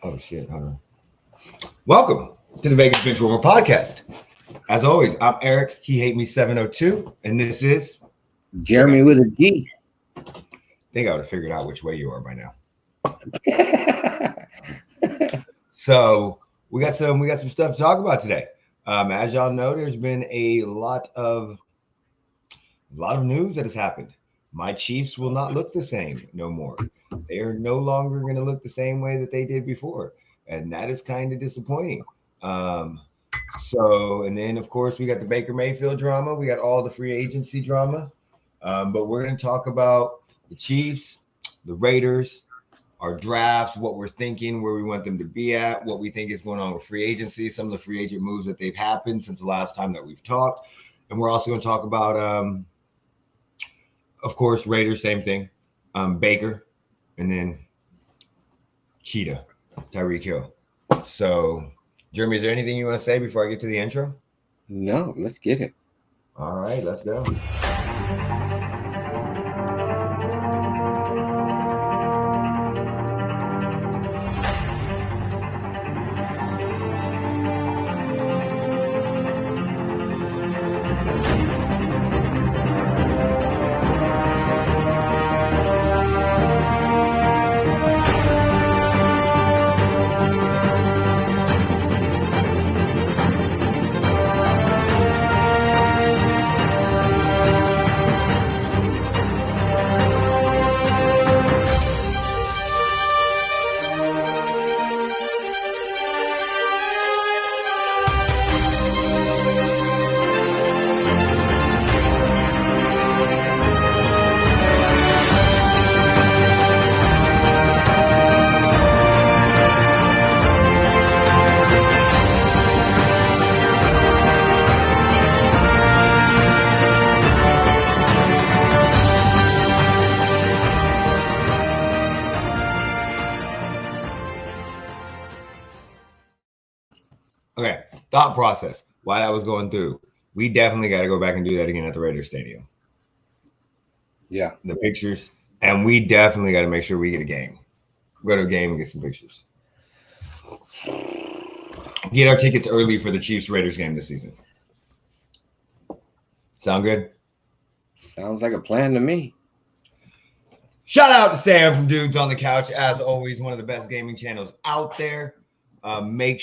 Oh shit! Hold on. Welcome to the Vegas Bench Warmer podcast. As always, I'm Eric. He hate me 702, and this is. Jeremy with a G. I think I would have figured out which way you are by now. So we got some stuff to talk about today. As y'all know, there's been a lot of news that has happened. My Chiefs will not look the same no more. They are no longer going to look the same way that they did before, and that is kind of disappointing. Um, and then of course we got the Baker Mayfield drama. We got all the free agency drama. But we're going to talk about the Chiefs, the Raiders, our drafts, what we're thinking, where we want them to be at, what we think is going on with free agency, some of the free agent moves that they've happened since the last time that we've talked. And we're also going to talk about, of course, Raiders, same thing, Baker, and then Cheetah, Tyreek Hill. So, Jeremy, is there anything you want to say before I get to the intro? No, let's get it. All right, let's go. Okay, thought process. While I was going through, we definitely got to go back and do that again at the Raiders Stadium. Yeah. The pictures, and we definitely got to make sure we get a game. Go to a game and get some pictures. Get our tickets early for the Chiefs Raiders game this season. Sound good? Sounds like a plan to me. Shout out to Sam from Dudes on the Couch. As always, one of the best gaming channels out there. Make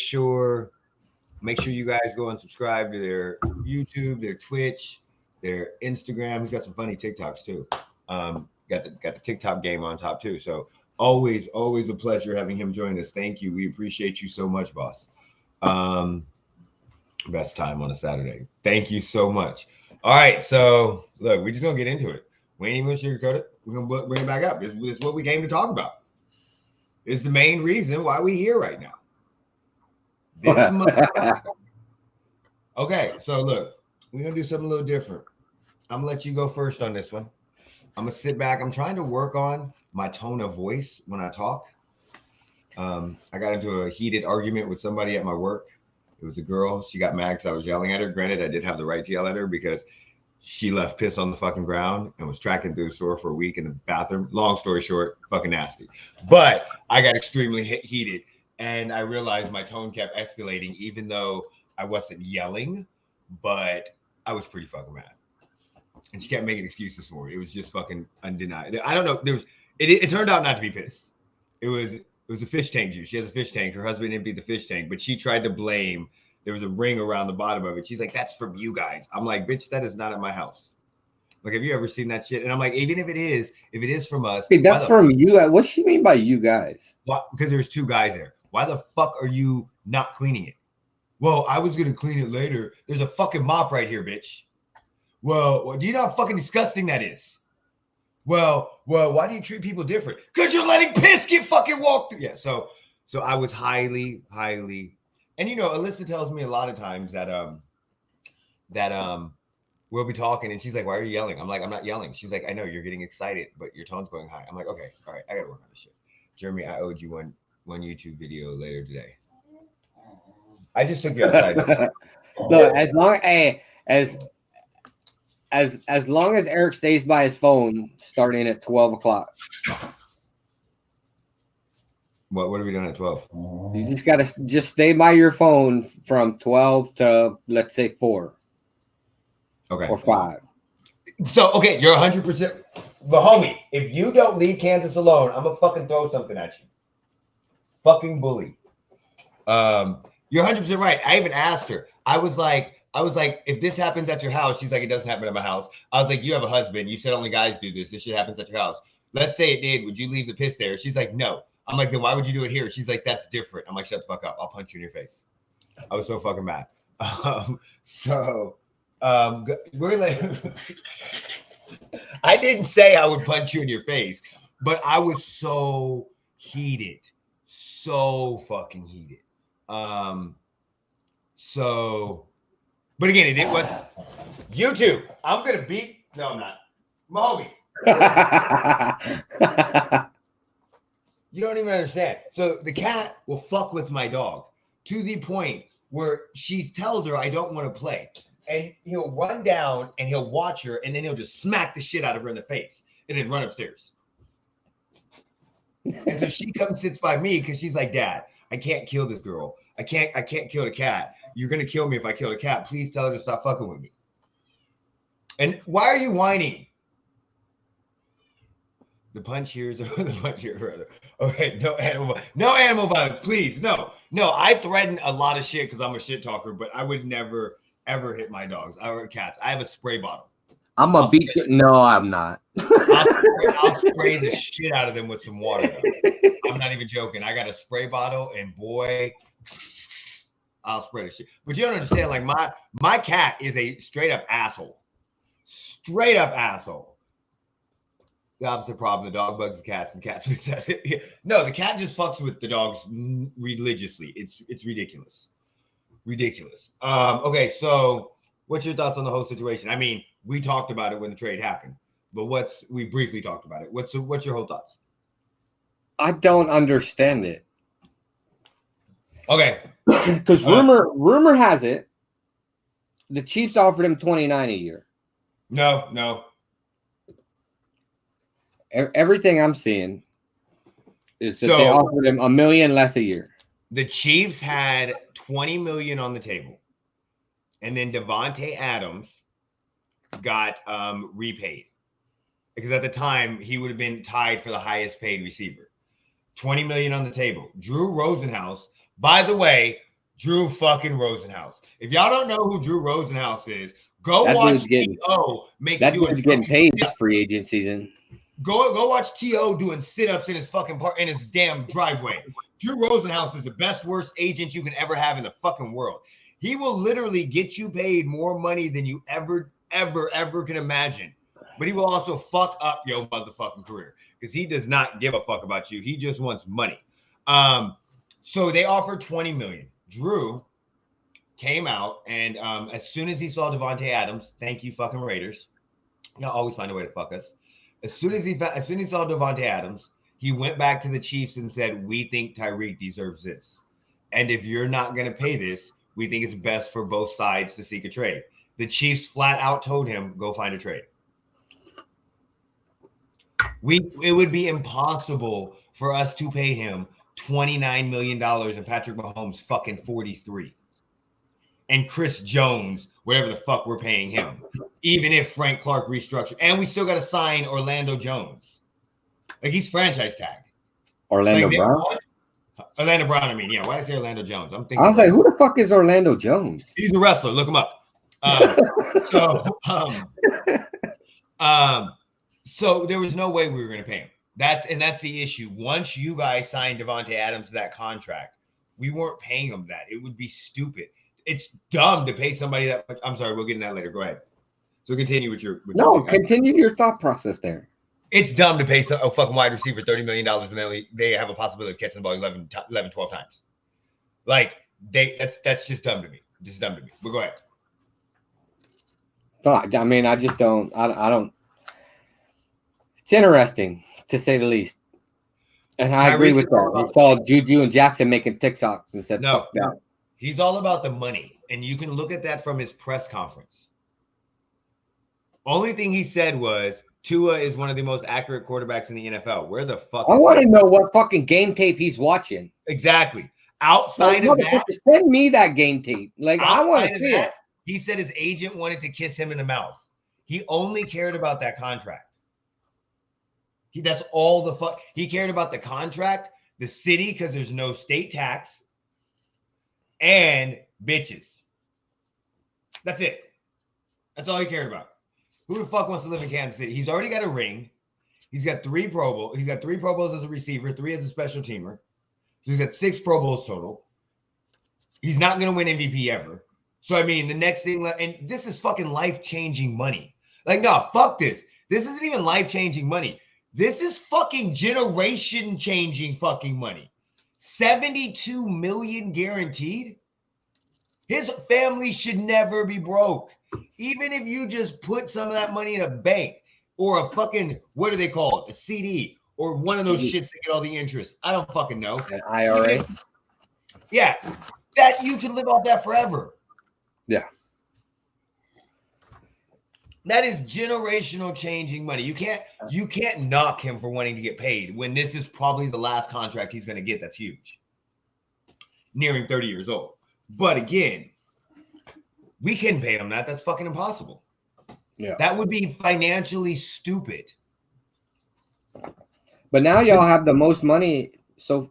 sure you guys go and subscribe to their YouTube, their Twitch, their Instagram. He's got some funny TikToks too. Got the TikTok game on top too. So always a pleasure having him join us. Thank you. We appreciate you so much, boss. Best time on a Saturday. Thank you so much. All right, so look, we're just gonna get into it. We ain't even gonna sugarcoat it. We're gonna bring it back up. This is what we came to talk about. It's the main reason why we're here right now. Okay, so look, we're gonna do something a little different. I'm gonna let you go first on this one. I'm gonna sit back. I'm trying to work on my tone of voice when I talk. I got into a heated argument with somebody at my work. It was a girl. She got mad because I was yelling at her. Granted, I did have the right to yell at her because she left piss on the fucking ground and was tracking through the store for a week in the bathroom. Long story short, fucking nasty. But I got extremely heated, and I realized my tone kept escalating, even though I wasn't yelling, but I was pretty fucking mad. And she kept making excuses for it. It was just fucking undeniable. I don't know. It turned out not to be piss. It was a fish tank juice. She has a fish tank. Her husband emptied the fish tank, but she tried to blame. There was a ring around the bottom of it. She's like, "That's from you guys." I'm like, "Bitch, that is not at my house." Like, have you ever seen that shit? And I'm like, even if it is from us. Hey, that's from you. What's she mean by you guys? What? Because there's two guys there. Why the fuck are you not cleaning it? Well, I was gonna clean it later. There's a fucking mop right here, bitch. Well, do you know how fucking disgusting that is? Well, why do you treat people different? Because you're letting piss get fucking walked through. Yeah, so I was highly, and Alyssa tells me a lot of times that we'll be talking and she's like, "Why are you yelling?" I'm like, "I'm not yelling." She's like, "I know you're getting excited, but your tone's going high." I'm like, "Okay, all right, I gotta work on this shit." Jeremy, I owed you one YouTube video later today. I just took you outside. No, as long as Eric stays by his phone starting at 12 o'clock. What are we doing at 12? You just gotta just stay by your phone from 12 to let's say 4 Okay. or 5. So okay, you're 100%. The homie, if you don't leave Kansas alone, I'm gonna fucking throw something at you. Fucking bully. You're 100% right. I even asked her. I was like, if this happens at your house, she's like, it doesn't happen at my house. I was like, you have a husband. You said only guys do this. This shit happens at your house. Let's say it did. Would you leave the piss there? She's like, no. I'm like, then why would you do it here? She's like, that's different. I'm like, shut the fuck up. I'll punch you in your face. I was so fucking mad. We're like, I didn't say I would punch you in your face, but I was so heated, so fucking heated. But again, it was YouTube. I'm gonna beat. No, I'm not. Mahoney. You don't even understand. So the cat will fuck with my dog to the point where she tells her I don't want to play. And he'll run down and he'll watch her and then he'll just smack the shit out of her in the face and then run upstairs. And so she comes sits by me because she's like, Dad, I can't kill this girl. I can't kill the cat. You're gonna kill me if I kill the cat. Please tell her to stop fucking with me. And why are you whining? The punch here is the punch here further. Okay, no animal violence, please. No. I threaten a lot of shit because I'm a shit talker, but I would never ever hit my dogs or cats. I have a spray bottle. I'm gonna beat you. No, I'm not. I'll spray the shit out of them with some water. Though. I'm not even joking. I got a spray bottle, and boy, I'll spray the shit. But you don't understand. Like my cat is a straight up asshole. Straight up asshole. The opposite problem. The dog bugs the cats, and cats possess it. No, the cat just fucks with the dogs religiously. It's ridiculous. Ridiculous. Okay, so what's your thoughts on the whole situation? I mean, we talked about it when the trade happened, but we briefly talked about it. What's your whole thoughts? I don't understand it. Okay. Because rumor has it the Chiefs offered him $29 a year. No. Everything I'm seeing is that they offered him $1 million less a year. The Chiefs had $20 million on the table, and then Davante Adams got repaid because at the time he would have been tied for the highest paid receiver. $20 million on the table. Drew Rosenhaus, by the way, Drew fucking Rosenhaus. If y'all don't know who Drew Rosenhaus is, go watch T.O. That dude's getting paid this free agent season. Go watch T.O. doing sit-ups in his fucking in his damn driveway. Drew Rosenhaus is the best, worst agent you can ever have in the fucking world. He will literally get you paid more money than you ever can imagine. But he will also fuck up your motherfucking career because he does not give a fuck about you. He just wants money. So they offered $20 million. Drew came out and as soon as he saw Davante Adams, thank you fucking Raiders. Y'all always find a way to fuck us. As soon as he saw Davante Adams, he went back to the Chiefs and said, we think Tyreek deserves this. And if you're not going to pay this, we think it's best for both sides to seek a trade. The Chiefs flat out told him, go find a trade. It would be impossible for us to pay him $29 million and Patrick Mahomes fucking 43. And Chris Jones, whatever the fuck we're paying him, even if Frank Clark restructured. And we still got to sign Orlando Jones. Like, he's franchise tagged. Orlando Brown? Orlando Brown, I mean. Yeah, why did I say Orlando Jones? I was like, who the fuck is Orlando Jones? He's a wrestler. Look him up. So there was no way we were going to pay him. That's the issue. Once you guys signed Davante Adams to that contract, we weren't paying him that. It would be stupid. It's dumb to pay somebody that much. I'm sorry, we'll get in that later. Go ahead. So continue with your. Continue your thought process there. It's dumb to pay a fucking wide receiver $30 million and they have a possibility of catching the ball 11, 12 times. Like, that's just dumb to me. Just dumb to me. But go ahead. No, I mean, I just don't. I don't. It's interesting, to say the least. And I agree with that. We saw Juju and Jackson making TikToks and said, no, he's all about the money. And you can look at that from his press conference. Only thing he said was Tua is one of the most accurate quarterbacks in the NFL. Where the fuck I is want he? to know what fucking game tape he's watching. Exactly. Outside of that, send me that game tape. Like, I want to see it. He said his agent wanted to kiss him in the mouth. He only cared about that contract. That's all the fuck. He cared about the contract, the city, because there's no state tax, and bitches. That's it. That's all he cared about. Who the fuck wants to live in Kansas City? He's already got a ring. He's got 3 Pro Bowls. He's got 3 Pro Bowls as a receiver, 3 as a special teamer. So he's got 6 Pro Bowls total. He's not going to win MVP ever. So, I mean, the next thing, and this is fucking life-changing money. Like, no, fuck this. This isn't even life-changing money. This is fucking generation-changing fucking money. $72 million guaranteed. His family should never be broke. Even if you just put some of that money in a bank or a fucking, what are they called? A CD or one of those shits that get all the interest. I don't fucking know. An IRA? Yeah. That you can live off that forever. Yeah. That is generational changing money. You can't knock him for wanting to get paid when this is probably the last contract he's going to get. That's huge. Nearing 30 years old. But again, we can pay him that. That's fucking impossible. Yeah. That would be financially stupid. But now y'all have the most money. So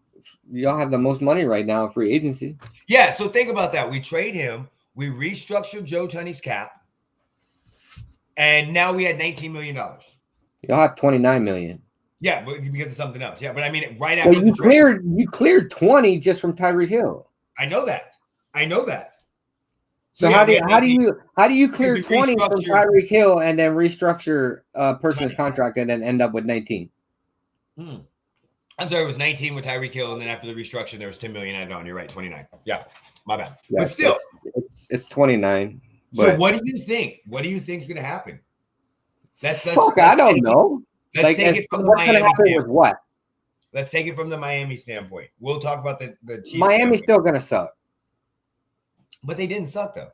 y'all have the most money right now in free agency. Yeah. So think about that. We trade him. We restructured Joe Tunney's cap. And now we had $19 million. Y'all have $29 million. Yeah, but because of something else. Yeah, but I mean, right after you cleared 20 just from Tyreek Hill. I know that. So how do you clear 20 from Tyreek Hill and then restructure a person's contract and then end up with 19? I'm sorry, it was 19 with Tyreek Hill, and then after the restructure, there was 10 million added on. You're right, 29. Yeah, my bad. Yeah, but still, it's 29. So what do you think? What do you think is going to happen? I don't know. Let's take it from the Miami standpoint. What? Let's take it from the Miami standpoint. We'll talk about the Chiefs. Miami's still going to suck. But they didn't suck, though.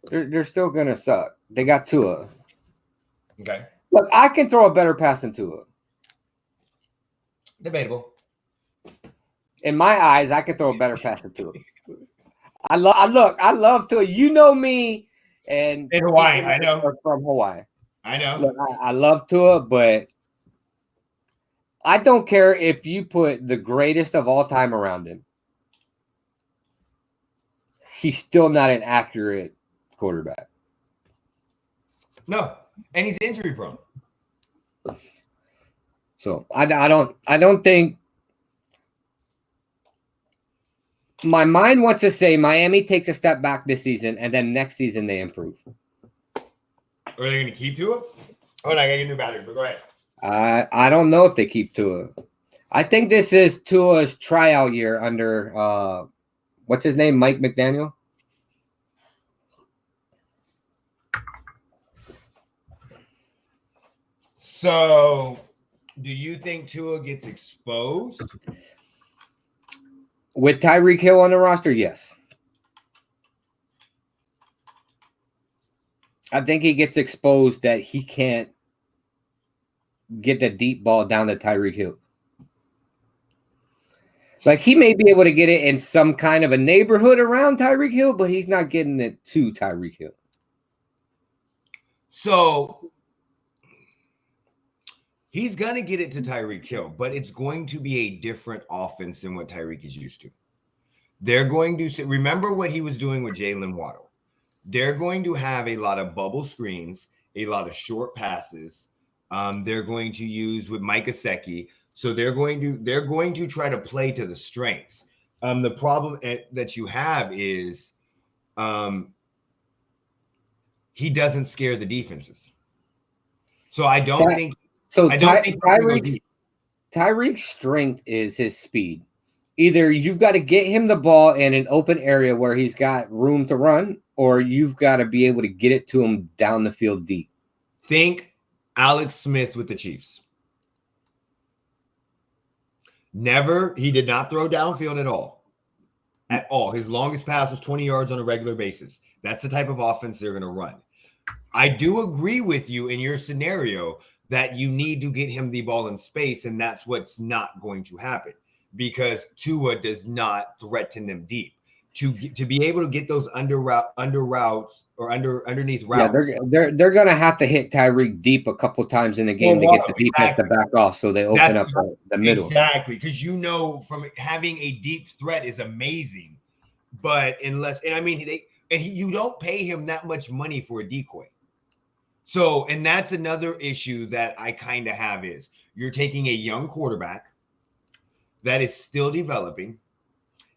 They're still going to suck. They got Tua. Okay. Look, I can throw a better pass than Tua. Debatable. In my eyes, I can throw a better pass than Tua. I love Tua. You know me. And in Hawaii, I know. From Hawaii. I know. Look, I love Tua, but I don't care if you put the greatest of all time around him. He's still not an accurate quarterback. No, and he's injury prone. So I don't think. My mind wants to say Miami takes a step back this season, and then next season they improve. Are they going to keep Tua? Oh, no, I got a new battery, but go ahead. I don't know if they keep Tua. I think this is Tua's tryout year under what's his name, Mike McDaniel. So, do you think Tua gets exposed? With Tyreek Hill on the roster, yes. I think he gets exposed that he can't get the deep ball down to Tyreek Hill. Like, he may be able to get it in some kind of a neighborhood around Tyreek Hill, but he's not getting it to Tyreek Hill. So, he's going to get it to Tyreek Hill, but it's going to be a different offense than what Tyreek is used to. They're going to remember what he was doing with Jalen Waddle. They're going to have a lot of bubble screens, a lot of short passes. They're going to use with Mike Gesicki. So they're going to try to play to the strengths. The problem that you have is he doesn't scare the defenses. So I don't think. So Tyreek's strength is his speed. Either you've got to get him the ball in an open area where he's got room to run, or you've got to be able to get it to him down the field deep. Think Alex Smith with the Chiefs. He did not throw downfield at all. At all. His longest pass was 20 yards on a regular basis. That's the type of offense they're going to run. I do agree with you in your scenario that you need to get him the ball in space, and that's what's not going to happen because Tua does not threaten them deep. To be able to get those underneath Yeah, routes. they're gonna have to hit Tyreek deep a couple times in the game to get the defense to back off, so they open up the middle. Exactly, because from having a deep threat is amazing, but you don't pay him that much money for a decoy. So, and that's another issue that I kind of have is you're taking a young quarterback that is still developing,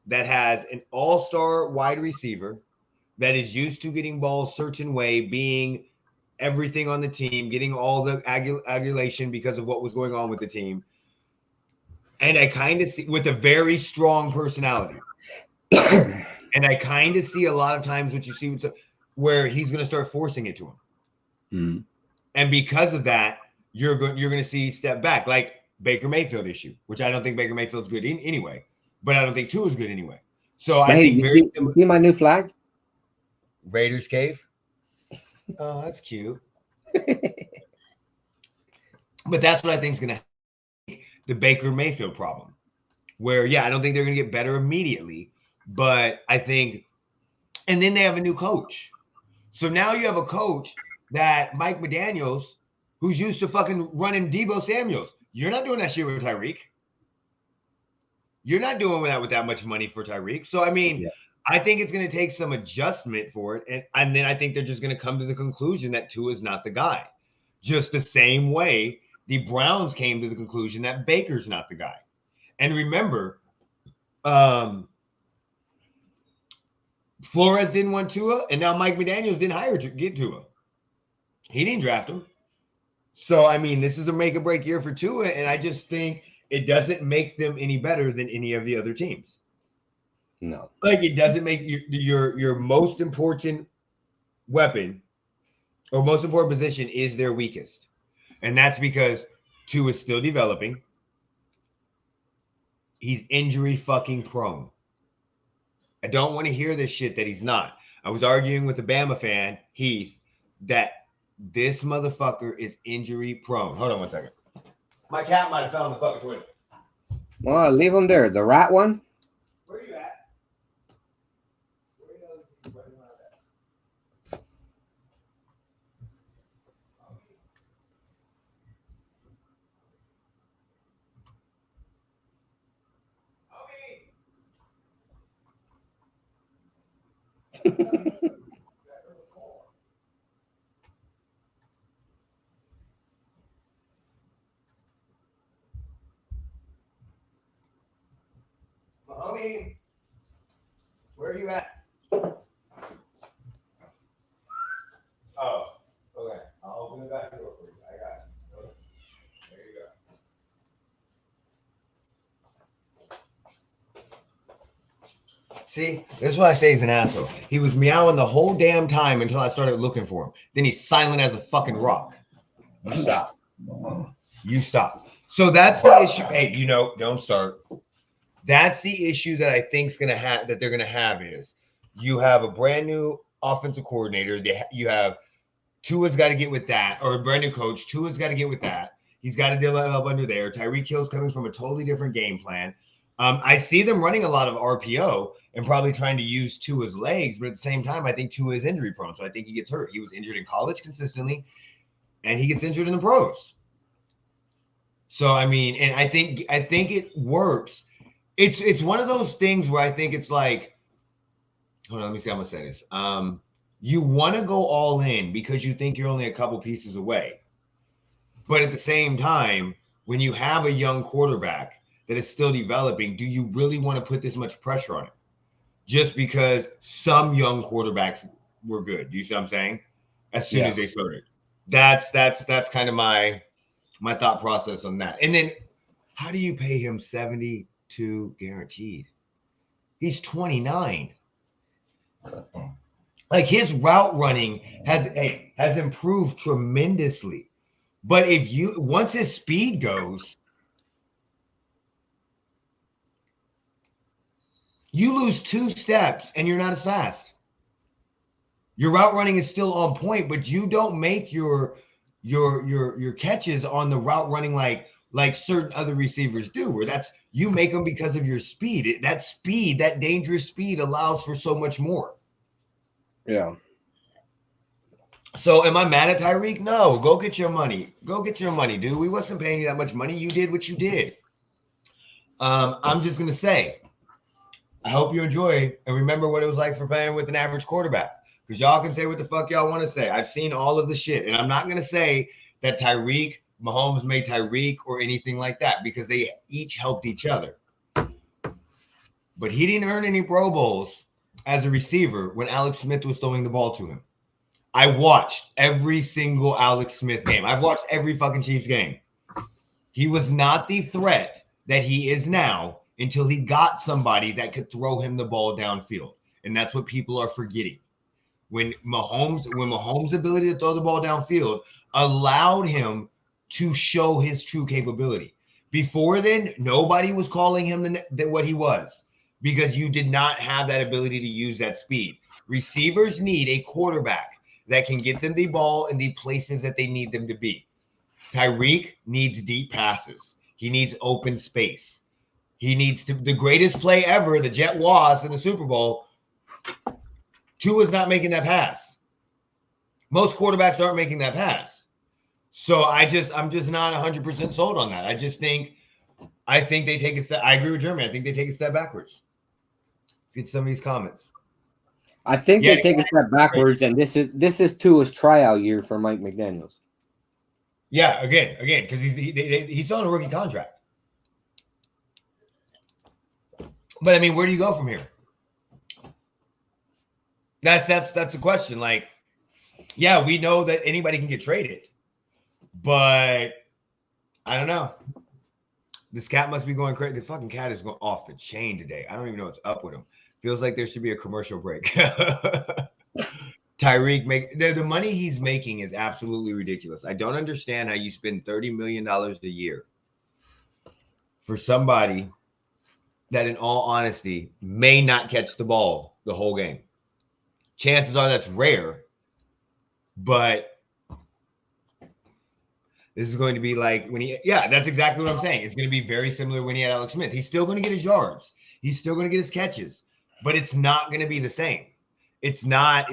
that has an all-star wide receiver, that is used to getting balls certain way, being everything on the team, getting all the adulation because of what was going on with the team. And I kind of see with a very strong personality. And I kind of see a lot of times what you see where he's going to start forcing it to him. Mm-hmm. And because of that, you're going to see step back, like Baker Mayfield issue, which I don't think Baker Mayfield's good anyway, but I don't think Tua is good anyway. So I think you see my new flag? Raiders cave. Oh, that's cute. But that's what I think is going to happen. The Baker Mayfield problem, where I don't think they're going to get better immediately, but I think, and then they have a new coach. So now you have a coach that Mike McDaniels, who's used to fucking running Deebo Samuels. You're not doing that shit with Tyreek. You're not doing that with that much money for Tyreek. So, I mean, I think it's going to take some adjustment for it. And then I think they're just going to come to the conclusion that Tua is not the guy. Just the same way the Browns came to the conclusion that Baker's not the guy. And remember, Flores didn't want Tua, and now Mike McDaniels didn't get Tua. He didn't draft him. So, I mean, this is a make or break year for Tua, and I just think it doesn't make them any better than any of the other teams. No. Like, it doesn't make your most important weapon or most important position is their weakest. And that's because Tua is still developing. He's injury fucking prone. I don't want to hear this shit that he's not. I was arguing with the Bama fan, Heath, that this motherfucker is injury prone. Hold on one second. My cat might have fell in the fucking toilet. Well, leave him there. The rat one? Where are you at? Homie, where are you at? Oh, okay. I'll open the back door for you. I got it. There you go. See, this is why I say he's an asshole. He was meowing the whole damn time until I started looking for him. Then he's silent as a fucking rock. You stop. You stop. So that's the issue. Hey, don't start. That's the issue that I think they're gonna have is you have a brand new offensive coordinator. You have Tua's got to get with that, or a brand new coach. Tua's got to get with that. He's got to develop under there. Tyreek Hill's coming from a totally different game plan. I see them running a lot of RPO and probably trying to use Tua's legs, but at the same time, I think Tua is injury prone, so I think he gets hurt. He was injured in college consistently, and he gets injured in the pros. So I mean, and I think it works. It's one of those things where I think it's like, hold on, let me see how I'm gonna say this. You want to go all in because you think you're only a couple pieces away. But at the same time, when you have a young quarterback that is still developing, do you really want to put this much pressure on him? Just because some young quarterbacks were good. You see what I'm saying? As soon as they started. That's kind of my thought process on that. And then how do you pay him 72 guaranteed? He's 29. Like his route running has improved tremendously. But once his speed goes, you lose 2 steps and you're not as fast. Your route running is still on point, but you don't make your catches on the route running like certain other receivers do, where you make them because of your speed. That dangerous speed allows for so much more. Yeah. So am I mad at Tyreek? No, go get your money. Go get your money, dude. We wasn't paying you that much money. You did what you did. I'm just going to say, I hope you enjoy and remember what it was like for playing with an average quarterback, because y'all can say what the fuck y'all want to say. I've seen all of the shit, and I'm not going to say that Mahomes made Tyreek or anything like that, because they each helped each other. But he didn't earn any Pro Bowls as a receiver when Alex Smith was throwing the ball to him. I watched every single Alex Smith game. I've watched every fucking Chiefs game. He was not the threat that he is now until he got somebody that could throw him the ball downfield. And that's what people are forgetting. When Mahomes' ability to throw the ball downfield allowed him to show his true capability. Before then, nobody was calling him what he was, because you did not have that ability to use that speed. Receivers need a quarterback that can get them the ball in the places that they need them to be. Tyreek needs deep passes. He needs open space. He needs the greatest play ever, the Jet Was in the Super Bowl. Tua's not making that pass. Most quarterbacks aren't making that pass. So I'm just not 100% sold on that. I think they take a step. I agree with Jeremy. I think they take a step backwards. Let's get some of these comments. I think they take a step backwards, and this is Tua's tryout year for Mike McDaniels. Yeah, again, because he's still on a rookie contract. But I mean, where do you go from here? That's the question. Like, yeah, we know that anybody can get traded, but I don't know. This cat must be going crazy. The fucking cat is going off the chain today. I don't even know what's up with him. Feels like there should be a commercial break. Tyreek, the money he's making is absolutely ridiculous. I don't understand how you spend $30 million a year for somebody that, in all honesty, may not catch the ball the whole game. Chances are that's rare, but this is going to be like that's exactly what I'm saying. It's going to be very similar when he had Alex Smith. He's still going to get his yards. He's still going to get his catches, but it's not going to be the same. It's not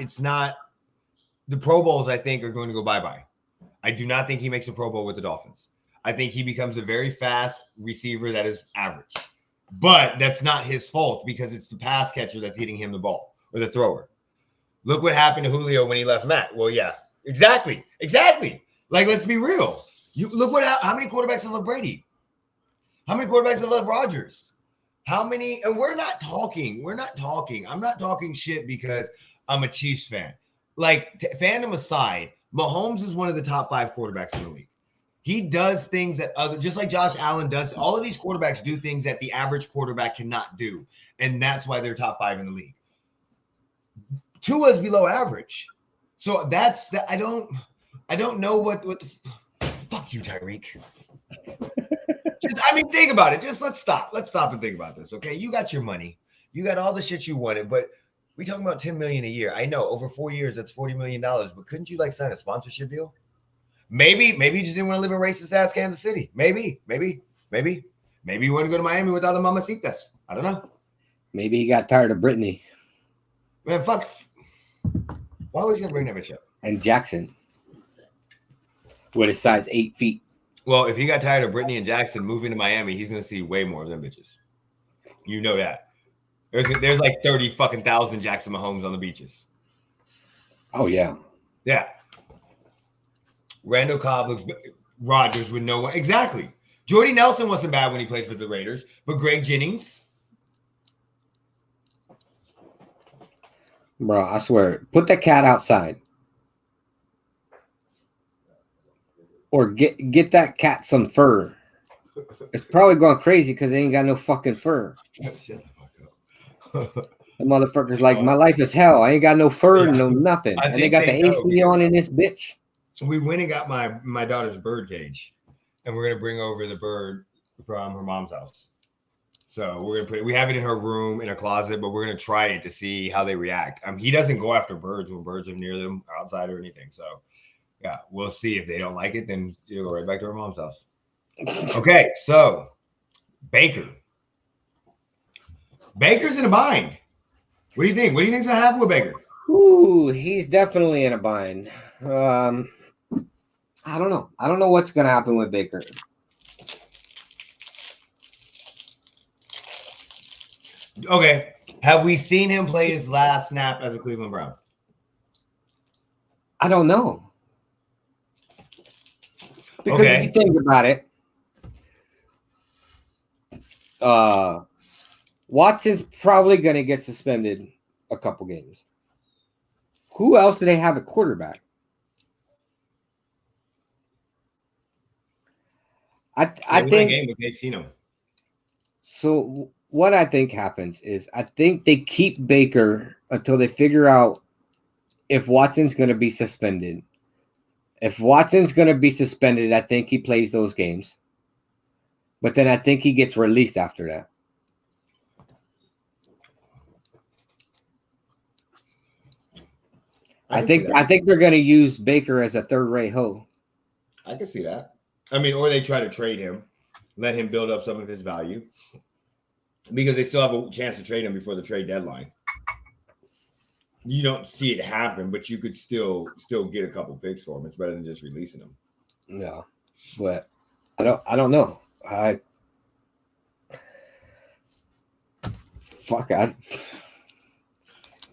the Pro Bowls, I think, are going to go bye-bye. I do not think he makes a Pro Bowl with the Dolphins. I think he becomes a very fast receiver that is average, but that's not his fault, because it's the pass catcher that's hitting him the ball, or the thrower. Look what happened to Julio when he left Matt. Well, yeah, exactly. Like, let's be real. You look how many quarterbacks have left Brady? How many quarterbacks have left Rodgers? How many? And we're not talking. I'm not talking shit because I'm a Chiefs fan. Like, fandom aside, Mahomes is one of the top 5 quarterbacks in the league. He does things that just like Josh Allen does. All of these quarterbacks do things that the average quarterback cannot do, and that's why they're top 5 in the league. Tua's below average, so that's that. I don't know what the fuck you, Tyreek. Think about it. Let's stop and think about this. Okay, you got your money, you got all the shit you wanted, but we talking about $10 million a year. I know over 4 years that's $40 million, but couldn't you sign a sponsorship deal? Maybe you just didn't want to live in racist ass Kansas City. Maybe you want to go to Miami without the mamacitas. I don't know. Maybe he got tired of Brittany. Man, fuck. Why was you gonna bring that bitch up? And Jackson, with his size 8 feet. Well, if he got tired of Brittany and Jackson moving to Miami, he's gonna see way more of them bitches. You know that. There's like 30 fucking thousand Jackson Mahomes on the beaches. Oh yeah. Yeah. Randall Cobb looks Rodgers with no one. Exactly. Jordy Nelson wasn't bad when he played for the Raiders, but Greg Jennings. Bro, I swear, put that cat outside. Or get that cat some fur. It's probably going crazy because they ain't got no fucking fur. Shut the fuck up. The motherfucker's like, my life is hell. I ain't got no fur, no nothing. And they got the AC on in this bitch. So we went and got my daughter's bird cage, and we're gonna bring over the bird from her mom's house. So we're gonna we have it in her room in a closet, but we're gonna try it to see how they react. He doesn't go after birds when birds are near them or outside or anything. So yeah, we'll see. If they don't like it, then you'll go right back to her mom's house. Okay, so Baker's in a bind. What do you think? What do you think's gonna happen with Baker? Ooh, he's definitely in a bind. I don't know. I don't know what's gonna happen with Baker. Okay. Have we seen him play his last snap as a Cleveland Brown? I don't know. Because if you think about it, Watson's probably going to get suspended a couple games. Who else do they have at quarterback? I think game with Case Keenum. So what I think happens is I think they keep Baker until they figure out if Watson's going to be suspended. If Watson's going to be suspended, I think he plays those games. But then I think he gets released after that. I think they're going to use Baker as a third-rate hoe. I can see that. I mean, or they try to trade him, let him build up some of his value, because they still have a chance to trade him before the trade deadline. You don't see it happen, but you could still get a couple picks for him. It's better than just releasing him. No, but I don't know. I'm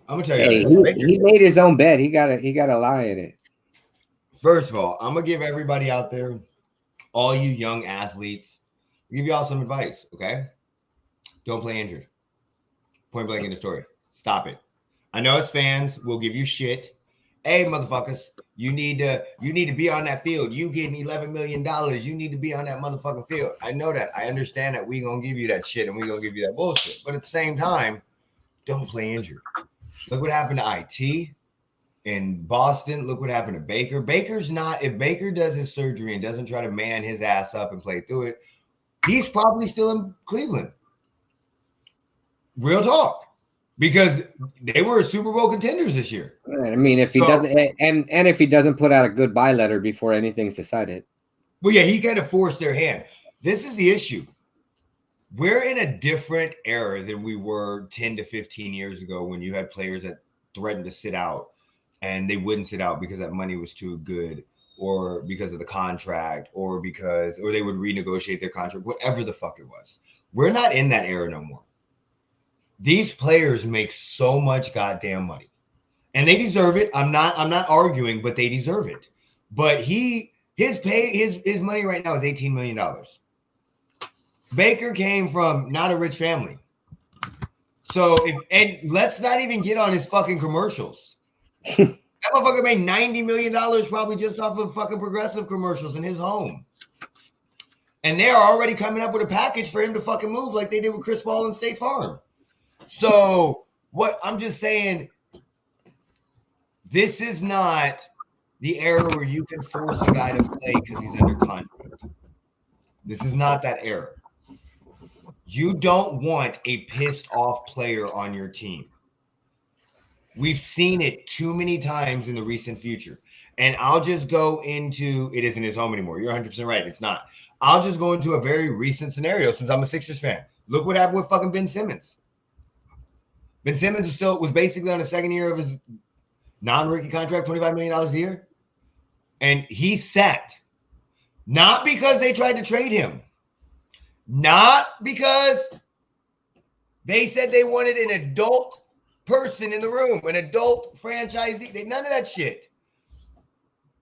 gonna tell you. Hey, he made his own bed. He got a lie in it. First of all, I'm gonna give everybody out there, all you young athletes, I'll give you all some advice. Okay, don't play injured. Point blank in the story. Stop it. I know as fans, we'll give you shit. Hey, motherfuckers, you need to be on that field. You getting $11 million. You need to be on that motherfucking field. I know that. I understand that we gonna give you that shit and we gonna give you that bullshit. But at the same time, don't play injured. Look what happened to IT in Boston. Look what happened to Baker. Baker's not, if Baker does his surgery and doesn't try to man his ass up and play through it, he's probably still in Cleveland. Real talk. Because they were Super Bowl contenders this year. I mean, if he doesn't, and if he doesn't put out a goodbye letter before anything's decided. Well, yeah, he kind of forced their hand. This is the issue. We're in a different era than we were 10 to 15 years ago when you had players that threatened to sit out and they wouldn't sit out because that money was too good or because of the contract or they would renegotiate their contract, whatever the fuck it was. We're not in that era no more. These players make so much goddamn money and they deserve it. I'm not arguing, but they deserve it. But his money right now is $18 million. Baker came from not a rich family. So and let's not even get on his fucking commercials. That motherfucker made $90 million probably just off of fucking Progressive commercials in his home. And they're already coming up with a package for him to fucking move like they did with Chris Paul and State Farm. So what I'm just saying, this is not the era where you can force a guy to play because he's under contract. This is not that era. You don't want a pissed off player on your team. We've seen it too many times in the recent future. And I'll just go into, it isn't his home anymore. You're 100% right. It's not. I'll just go into a very recent scenario since I'm a Sixers fan. Look what happened with fucking Ben Simmons. Ben Simmons was basically on the second year of his non-rookie contract, $25 million a year. And he sat. Not because they tried to trade him. Not because they said they wanted an adult person in the room, an adult franchisee. None of that shit.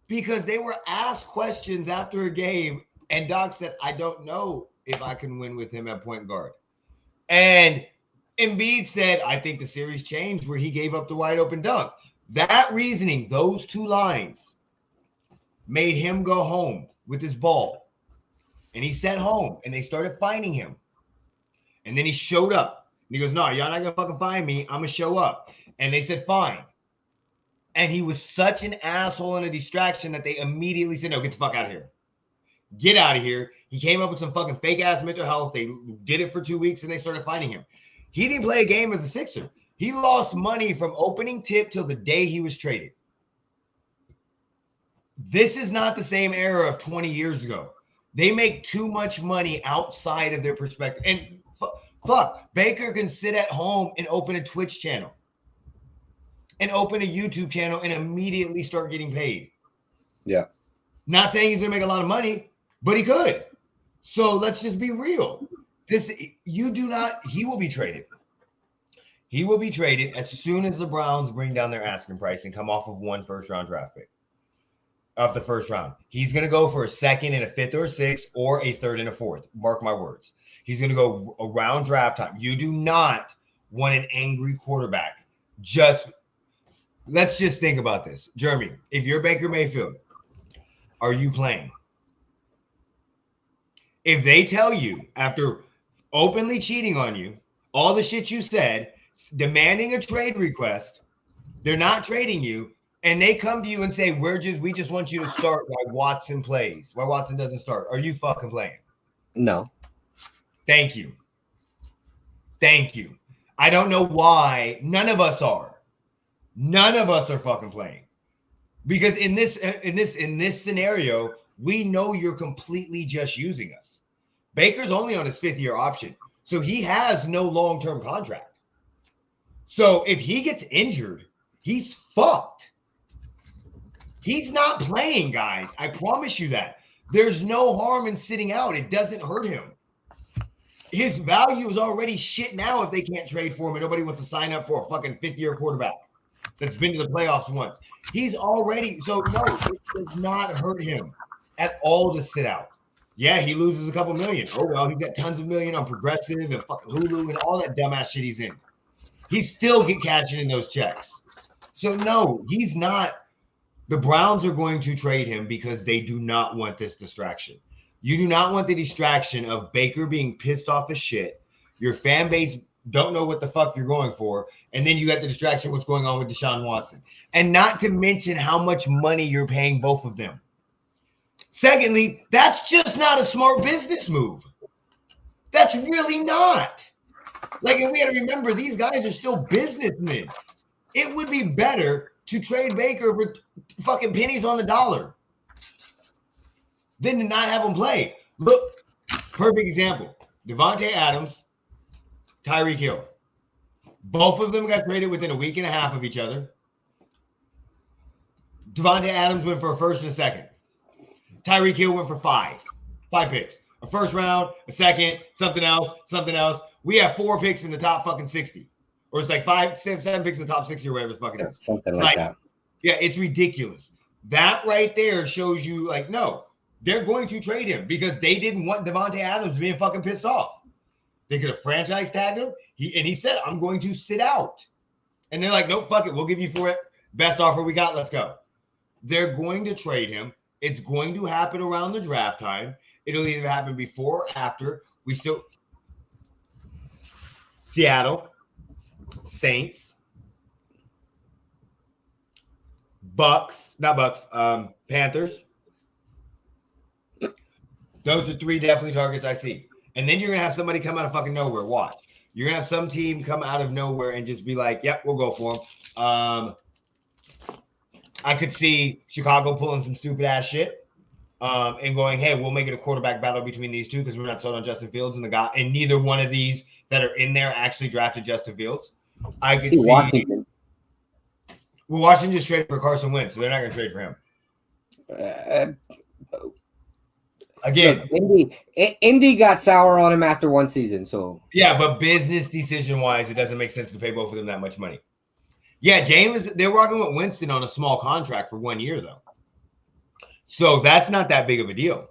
Because they were asked questions after a game, and Doc said, I don't know if I can win with him at point guard. And Embiid said, I think the series changed where he gave up the wide open dunk. That reasoning, those two lines, made him go home with his ball. And he sat home and they started finding him. And then he showed up. And he goes, no, y'all not going to fucking find me. I'm going to show up. And they said, fine. And he was such an asshole and a distraction that they immediately said, no, get the fuck out of here. Get out of here. He came up with some fucking fake ass mental health. They did it for 2 weeks and they started finding him. He didn't play a game as a Sixer. He lost money from opening tip till the day he was traded. This is not the same era of 20 years ago. They make too much money outside of their perspective. And fuck, Baker can sit at home and open a Twitch channel and open a YouTube channel and immediately start getting paid. Yeah. Not saying he's going to make a lot of money, but he could. So let's just be real. He will be traded. He will be traded as soon as the Browns bring down their asking price and come off of 1 first-round draft pick of the first round. He's going to go for a second and a fifth or a sixth or a third and a fourth. Mark my words. He's going to go around draft time. You do not want an angry quarterback. Let's just think about this. Jeremy, if you're Baker Mayfield, are you playing? If they tell you after openly cheating on you, all the shit you said, demanding a trade request, they're not trading you, and they come to you and say, we just want you to start while Watson plays, while Watson doesn't start. Are you fucking playing? No. Thank you. I don't know why none of us are. None of us are fucking playing. Because in this scenario, we know you're completely just using us. Baker's only on his 5th-year option, so he has no long-term contract. So if he gets injured, he's fucked. He's not playing, guys. I promise you that. There's no harm in sitting out. It doesn't hurt him. His value is already shit now if they can't trade for him and nobody wants to sign up for a fucking 5th-year quarterback that's been to the playoffs once. He's already – so, no, it does not hurt him at all to sit out. Yeah, he loses a couple million. Oh, well, he's got tons of million on Progressive and fucking Hulu and all that dumbass shit he's in. He's still catching in those checks. So, no, he's not – the Browns are going to trade him because they do not want this distraction. You do not want the distraction of Baker being pissed off as shit. Your fan base don't know what the fuck you're going for. And then you got the distraction of what's going on with Deshaun Watson. And not to mention how much money you're paying both of them. Secondly, that's just not a smart business move. That's really not. Like, and we got to remember, these guys are still businessmen. It would be better to trade Baker for fucking pennies on the dollar than to not have him play. Look, perfect example. Devontae Adams, Tyreek Hill. Both of them got traded within a week and a half of each other. Devontae Adams went for a first and a second. Tyreek Hill went for 5 picks. A first round, a second, something else. We have 4 picks in the top fucking 60. Or it's like 7 picks in the top 60 or whatever the fuck it is. Something like that. Yeah, it's ridiculous. That right there shows you, like, no, they're going to trade him because they didn't want Devontae Adams being fucking pissed off. They could have franchise tagged him. He said, I'm going to sit out. And they're like, nope, fuck it. We'll give you for it. Best offer we got. Let's go. They're going to trade him. It's going to happen around the draft time. It'll either happen before or after. Seattle, Saints, Panthers. Those are 3 definitely targets I see. And then you're going to have somebody come out of fucking nowhere. Watch. You're going to have some team come out of nowhere and just be like, yep, we'll go for him. I could see Chicago pulling some stupid ass shit and going, hey, we'll make it a quarterback battle between these two because we're not sold on Justin Fields and neither one of these that are in there actually drafted Justin Fields. I could see Washington. Well, Washington just traded for Carson Wentz, so they're not going to trade for him. Again, look, Indy got sour on him after 1 season. So yeah, but business decision wise, it doesn't make sense to pay both of them that much money. Yeah, they're working with Winston on a small contract for 1 year though, so that's not that big of a deal.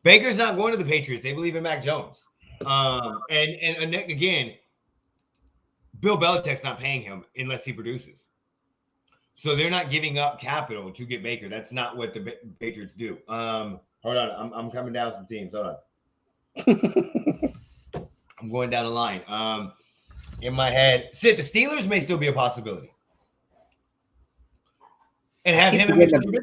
Baker's not going to the Patriots; they believe in Mac Jones. And again, Bill Belichick's not paying him unless he produces. So they're not giving up capital to get Baker. That's not what the Patriots do. Hold on. I'm coming down some teams. Hold on. I'm going down the line. In my head, the Steelers may still be a possibility. And have him.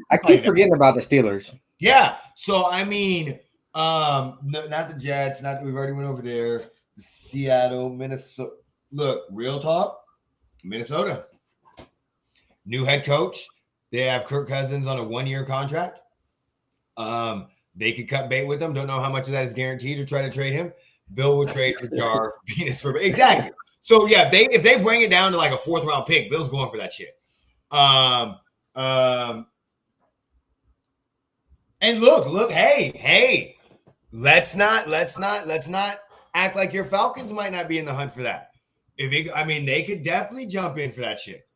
I keep forgetting about the Steelers. Yeah. So I mean, no, not the Jets. Not we've already went over there. Seattle, Minnesota. Look, real talk. Minnesota, new head coach. They have Kirk Cousins on a 1-year contract. They could cut bait with him. Don't know how much of that is guaranteed or try to trade him. Bill will trade for Jar, Venus for exactly. So yeah, if they bring it down to like a 4th round pick, Bill's going for that shit. And look, hey, let's not act like your Falcons might not be in the hunt for that. I mean, they could definitely jump in for that shit.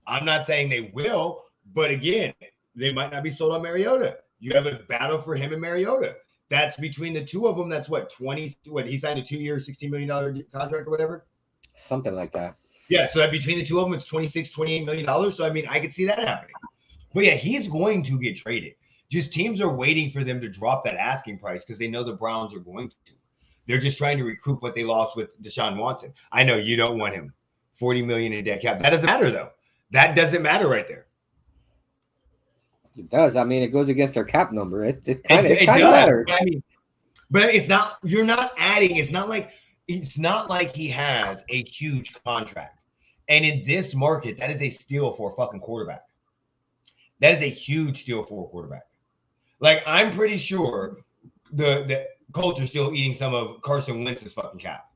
I'm not saying they will, but again, they might not be sold on Mariota. You have a battle for him and Mariota. That's between the two of them. That's what, 20, what he signed a 2-year, $16 million contract or whatever. Something like that. Yeah. So that between the two of them, it's $28 million. So, I mean, I could see that happening. But yeah, he's going to get traded. Just teams are waiting for them to drop that asking price because they know the Browns are going to. They're just trying to recoup what they lost with Deshaun Watson. I know you don't want him. $40 million in dead cap. That doesn't matter, though. That doesn't matter right there. It does. I mean, it goes against their cap number. It kind of matters. I mean, but it's not. You're not adding. It's not like he has a huge contract. And in this market, that is a steal for a fucking quarterback. That is a huge steal for a quarterback. Like, I'm pretty sure the Colts are still eating some of Carson Wentz's fucking cap.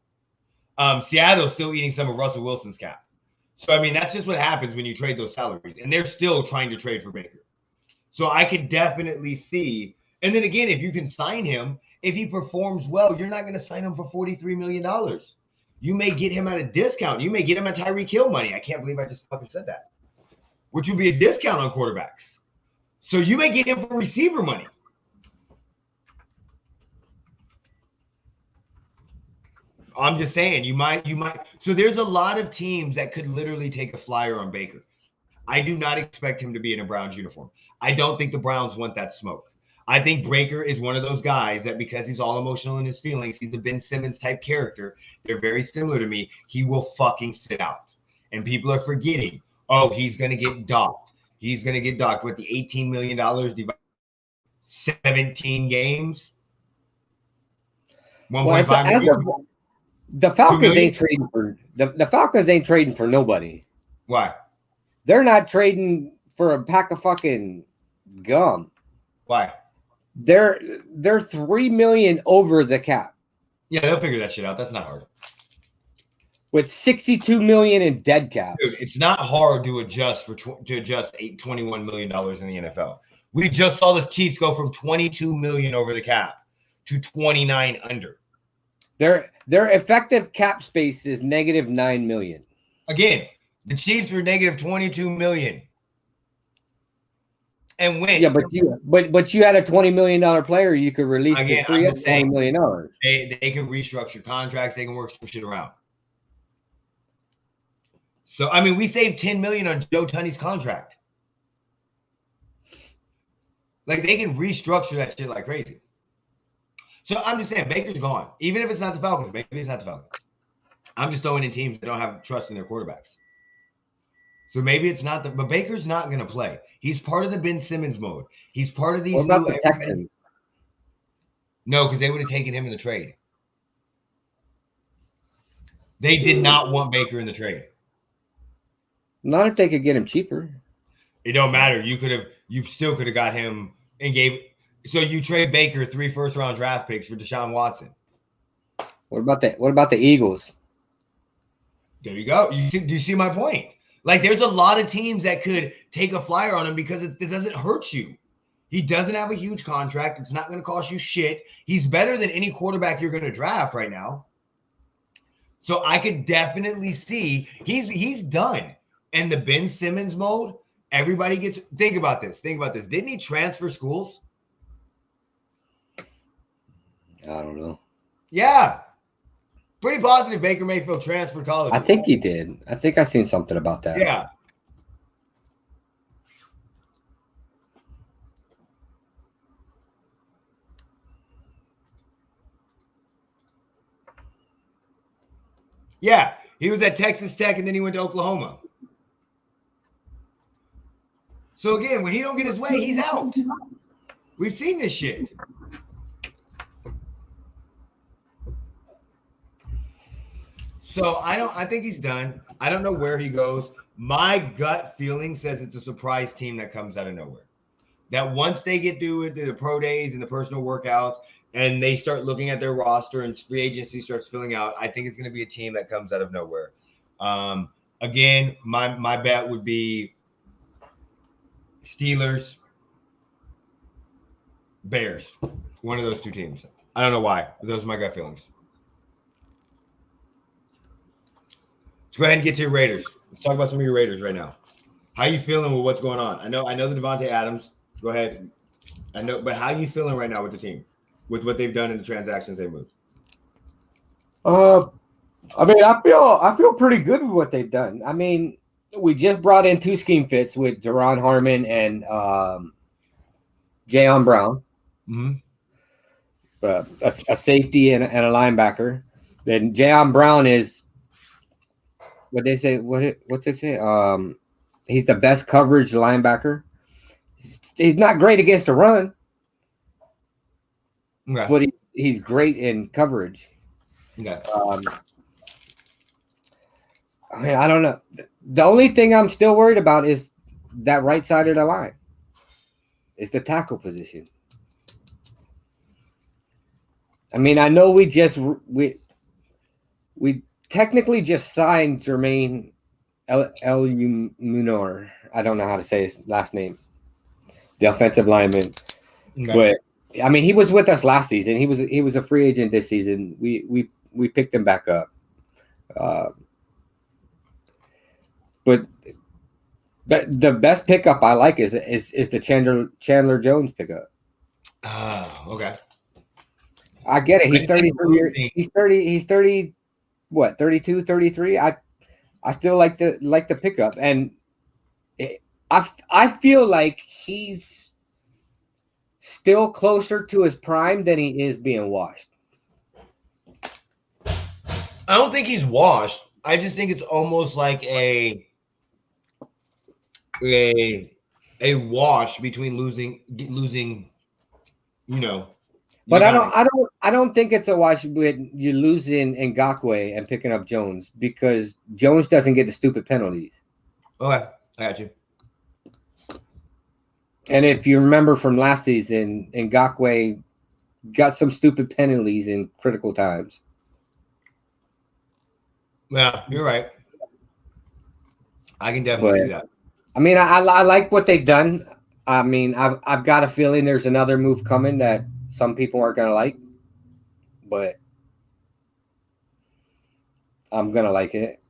Seattle's still eating some of Russell Wilson's cap. So, I mean, that's just what happens when you trade those salaries. And they're still trying to trade for Baker. So I could definitely see. And then again, if you can sign him, if he performs well, you're not going to sign him for $43 million. You may get him at a discount. You may get him at Tyreek Hill money. I can't believe I just fucking said that. Which would be a discount on quarterbacks. So you may get him for receiver money. I'm just saying, you might. So there's a lot of teams that could literally take a flyer on Baker. I do not expect him to be in a Browns uniform. I don't think the Browns want that smoke. I think Baker is one of those guys that because he's all emotional in his feelings, he's a Ben Simmons type character. They're very similar to me. He will fucking sit out. And people are forgetting, oh, he's going to get docked. He's going to get docked with the $18 million divided 17 games. 1.5 million. The Falcons ain't trading for the Falcons ain't trading for nobody. Why? They're not trading for a pack of fucking gum. Why? They're $3 million over the cap. Yeah, they'll figure that shit out. That's not hard. With $62 million in dead cap. Dude, it's not hard to adjust $21 million in the NFL. We just saw the Chiefs go from $22 million over the cap to 29 under. Their effective cap space is negative $9 million. Again, the Chiefs were negative $22 million. And when? Yeah, but you had a $20 million player you could release again, for free at $20 million. They can restructure contracts. They can work some shit around. So I mean, we saved $10 million on Joe Tunney's contract. Like they can restructure that shit like crazy. So I'm just saying, Baker's gone. Even if it's not the Falcons, maybe it's not the Falcons. I'm just throwing in teams that don't have trust in their quarterbacks. So maybe it's not but Baker's not going to play. He's part of the Ben Simmons mode. He's part of these. What about the Texans? No, because they would have taken him in the trade. They did not want Baker in the trade. Not if they could get him cheaper. It don't matter. You still could have got him and gave. So you trade Baker 3 first-round draft picks for Deshaun Watson. What about the Eagles? There you go. Do you see my point? Like, there's a lot of teams that could take a flyer on him because it doesn't hurt you. He doesn't have a huge contract. It's not going to cost you shit. He's better than any quarterback you're going to draft right now. So I could definitely see he's done. And the Ben Simmons mode, everybody gets – think about this. Didn't he transfer schools? I don't know. Yeah. Pretty positive Baker Mayfield transferred college. I think he did. I think I seen something about that. Yeah. Yeah. He was at Texas Tech and then he went to Oklahoma. So again, when he don't get his way, he's out. We've seen this shit. So I think he's done. I don't know where he goes. My gut feeling says it's a surprise team that comes out of nowhere. That once they get through the pro days and the personal workouts and they start looking at their roster and free agency starts filling out, I think it's going to be a team that comes out of nowhere. Again, my bet would be Steelers, Bears, one of those two teams. I don't know why, but those are my gut feelings. Let's go ahead and get to your Raiders. Let's talk about some of your Raiders right now. How you feeling with what's going on? I know the Devontae Adams. Go ahead. I know, but how you feeling right now with the team, with what they've done in the transactions they moved? I mean, I feel pretty good with what they've done. I mean, we just brought in 2 scheme fits with Deron Harmon and Jayon Brown, a safety and a linebacker. Then Jayon Brown is what they say. What's they say? He's the best coverage linebacker. He's not great against the run, but he's great in coverage. Okay. I mean, I don't know. The only thing I'm still worried about is that right side of the line. It's the tackle position. I mean, I know we technically just signed Jermaine Munor. I don't know how to say his last name. The offensive lineman. Okay. But I mean, he was with us last season. He was a free agent this season. We picked him back up. But the best pickup I like is the Chandler Jones pickup. Okay. I get it. He's 33 years. He's 30 what? 32, 33. I still like the pickup, and I feel like he's still closer to his prime than he is being washed. I don't think he's washed. I just think it's almost like a wash between losing, you know. But I don't think it's a wash with you losing Ngakoue and picking up Jones, because Jones doesn't get the stupid penalties. Okay, I got you. And if you remember from last season, Ngakoue got some stupid penalties in critical times. Yeah, you're right. I can definitely see that. I mean, I like what they've done. I mean, I've got a feeling there's another move coming that some people aren't going to like, but I'm going to like it.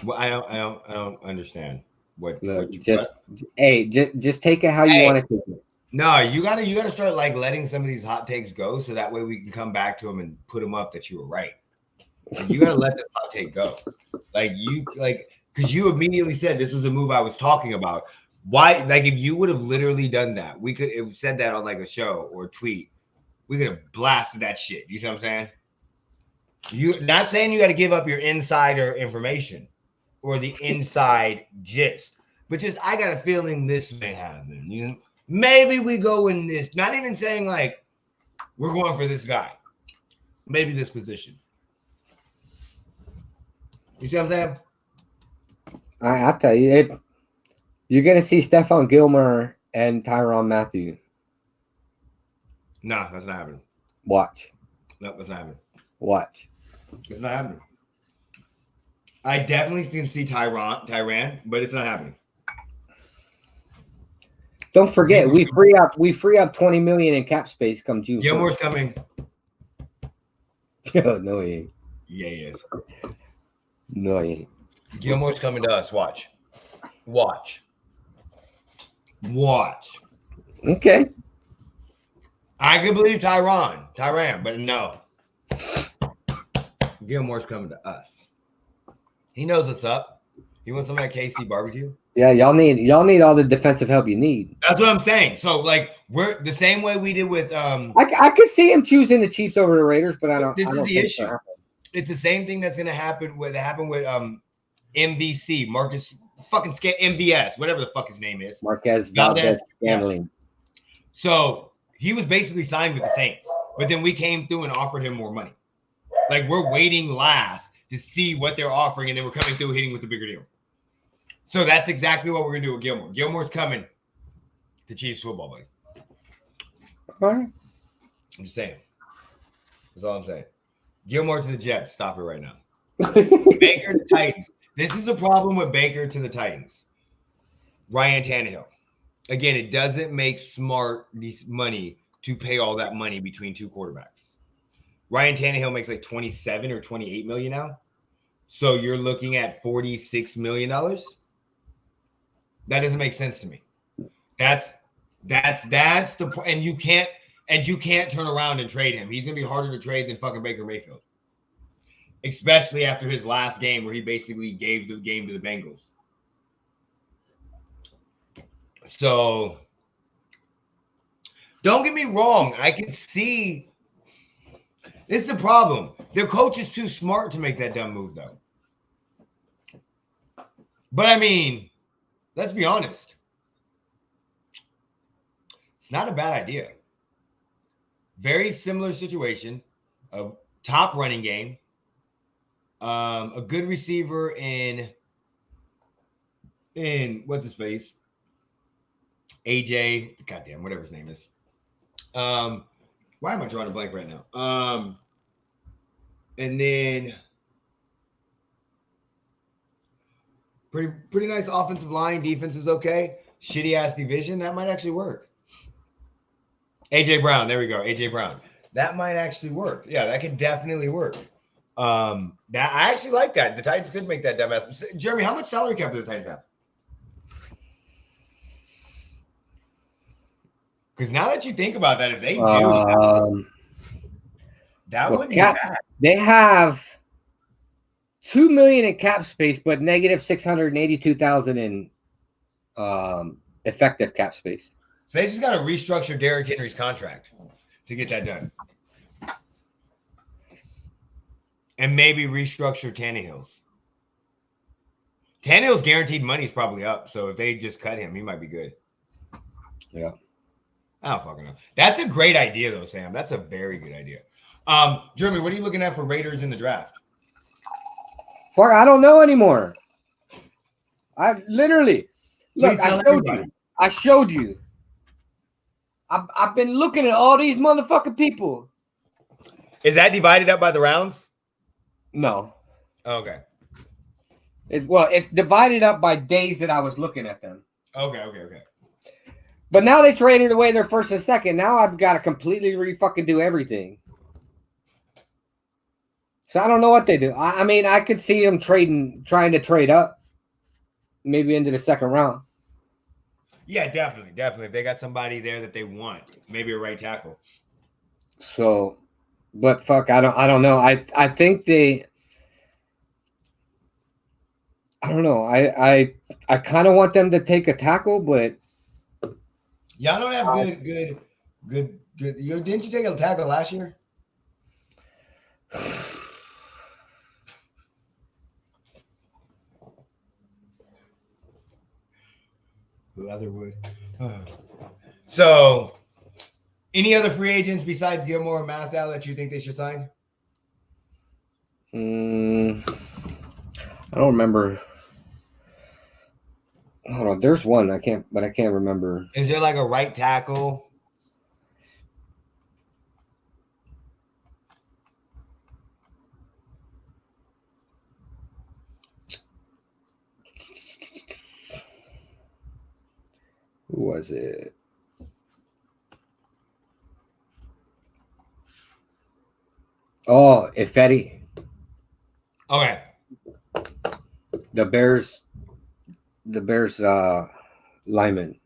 Well, I don't understand what just take it how you want to take it. No, you gotta start like letting some of these hot takes go, so that way we can come back to them and put them up that you were right. You gotta let this hot take go, because you immediately said this was a move I was talking about. Why? Like, if you would have literally done that, we could have said that on like a show or a tweet. We could have blasted that shit. You see what I'm saying? You not saying you got to give up your insider information or the inside gist, but just I got a feeling this may happen. You know, maybe we go in this. Not even saying like we're going for this guy. Maybe this position. You see what I'm saying? I'll tell you, you're going to see Stephon Gilmore and Tyrann Mathieu. No, that's not happening. Watch. No, that's not happening. Watch. It's not happening. I definitely can see Tyrann, but it's not happening. Don't forget, we free up $20 million in cap space come June. Gilmore's coming. No, he ain't. Yeah, he is. No, he ain't. Gilmore's coming to us. Watch. Okay. I could believe Tyrann, but no. Gilmore's coming to us. He knows what's up. He wants some of that KC barbecue. Yeah, y'all need all the defensive help you need. That's what I'm saying. So like we're the same way we did with I could see him choosing the Chiefs over the Raiders, but I don't. This I is don't the think issue. It's the same thing that's going to happen with MVC, Marcus fucking MVS, whatever the fuck his name is. Marquez Valdez Yeah. Scantling. So he was basically signed with the Saints, but then we came through and offered him more money. Like we're waiting last to see what they're offering, and then we're coming through hitting with the bigger deal. So that's exactly what we're gonna do with Gilmore. Gilmore's coming to Chiefs football, buddy. All right. I'm just saying. That's all I'm saying. Gilmore to the Jets. Stop it right now. Baker to Titans. This is a problem with Baker to the Titans. Ryan Tannehill. Again, it doesn't make smart money to pay all that money between two quarterbacks. Ryan Tannehill makes like 27 or 28 million now. So you're looking at $46 million. That doesn't make sense to me. That's the point. And you can't turn around and trade him. He's gonna be harder to trade than fucking Baker Mayfield. Especially after his last game where he basically gave the game to the Bengals. So don't get me wrong. I can see this is the problem. Their coach is too smart to make that dumb move, though. But I mean, let's be honest. It's not a bad idea. Very similar situation. A top running game. A good receiver in what's his face? AJ, goddamn, whatever his name is. Why am I drawing a blank right now? And then pretty nice offensive line. Defense is okay. Shitty ass division. That might actually work. AJ Brown. There we go. AJ Brown. That might actually work. Yeah, that could definitely work. That I actually like that. The Titans could make that dumbass. Jeremy, how much salary cap do the Titans have? Because now that you think about that, if they do that wouldn't be bad. They have $2 million in cap space, but negative $682,000 in effective cap space. So they just got to restructure Derrick Henry's contract to get that done. And maybe restructure Tannehill's. Tannehill's guaranteed money is probably up. So if they just cut him, he might be good. Yeah. I don't fucking know. That's a great idea, though, Sam. That's a very good idea. Jeremy, what are you looking at for Raiders in the draft? Fuck, I don't know anymore. I literally look. I showed you. I've been looking at all these motherfucking people. Is that divided up by the rounds? No. Okay. It's divided up by days that I was looking at them. Okay. But now they traded away their first and second. Now I've got to completely fucking do everything. So I don't know what they do. I mean, I could see them trying to trade up, maybe into the second round. Yeah, definitely. If they got somebody there that they want, maybe a right tackle. So, but fuck, I don't know. I think they. I don't know. I kind of want them to take a tackle, but. Y'all don't have good. Didn't you take a tackle last year? Who other would? So, any other free agents besides Gilmore and Mastal that you think they should sign? I don't remember. Hold on, there's one I can't remember. Is there like a right tackle? Who was it? Oh, Ifedi. Okay. The Bears lineman.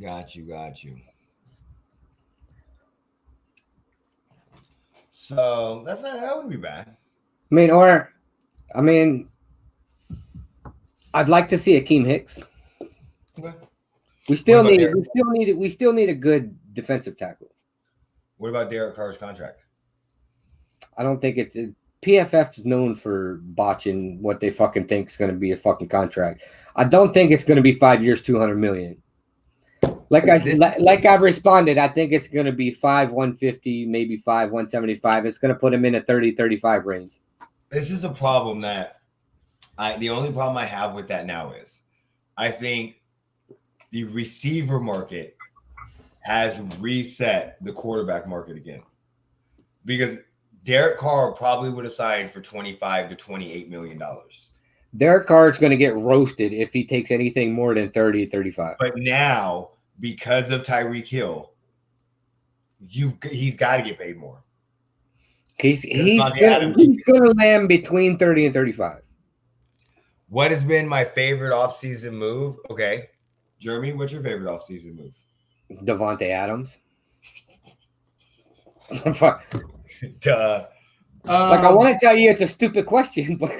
Got you. So that wouldn't be bad. I mean, I'd like to see Akeem Hicks. Okay. We still need a good defensive tackle. What about Derek Carr's contract? I don't think PFF is known for botching what they fucking think is going to be a fucking contract. I don't think it's going to be 5 years, $200 million. Like I've responded, I think it's going to be 150, maybe 175. It's going to put him in a 30-35 range. This is the problem the only problem I have with that now is I think the receiver market has reset the quarterback market again. Because Derek Carr probably would have signed for $25 to $28 million. Derek Carr is going to get roasted if he takes anything more than 30-35. But now, because of Tyreek Hill, he's got to get paid more. He's going to land between 30 and 35. What has been my favorite offseason move? Okay. Jeremy, what's your favorite offseason move? Davante Adams. Duh. I want to tell you it's a stupid question, but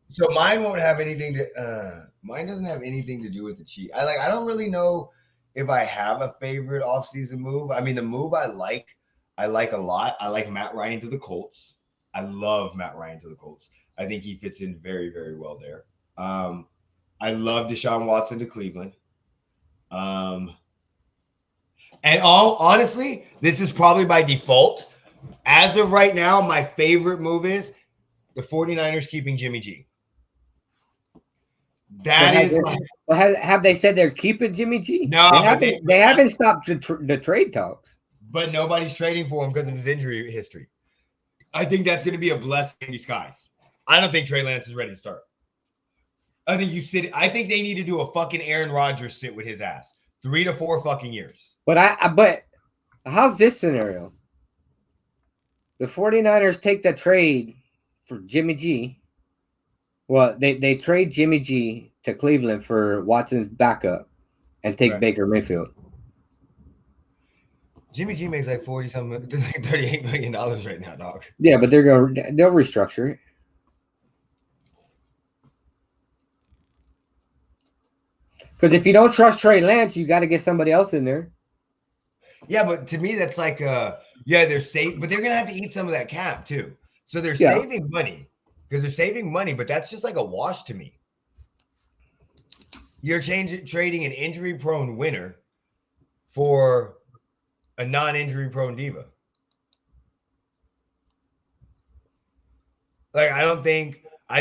so mine won't have anything to mine doesn't have anything to do with the Chiefs. I don't really know if I have a favorite offseason move. I mean, the move I like a lot. I like Matt Ryan to the Colts. I love Matt Ryan to the Colts. I think he fits in very, very well there. I love Deshaun Watson to Cleveland. And honestly, this is probably by default. As of right now, my favorite move is the 49ers keeping Jimmy G. Have they said they're keeping Jimmy G? No, they haven't stopped the trade talks. But nobody's trading for him because of his injury history. I think that's going to be a blessing in disguise. I don't think Trey Lance is ready to start. I think they need to do a fucking Aaron Rodgers sit with his ass. 3 to 4 fucking years. But how's this scenario? The 49ers take the trade for Jimmy G. Well, they trade Jimmy G to Cleveland for Watson's backup and take Baker Mayfield. Jimmy G makes like $38 million right now, dog. Yeah, but they'll restructure it. Because if you don't trust Trey Lance, you got to get somebody else in there. Yeah, but to me, that's like, they're safe, but they're going to have to eat some of that cap too. So they're saving money because they're saving money, but that's just like a wash to me. You're trading an injury-prone winner for a non-injury-prone diva. Like, I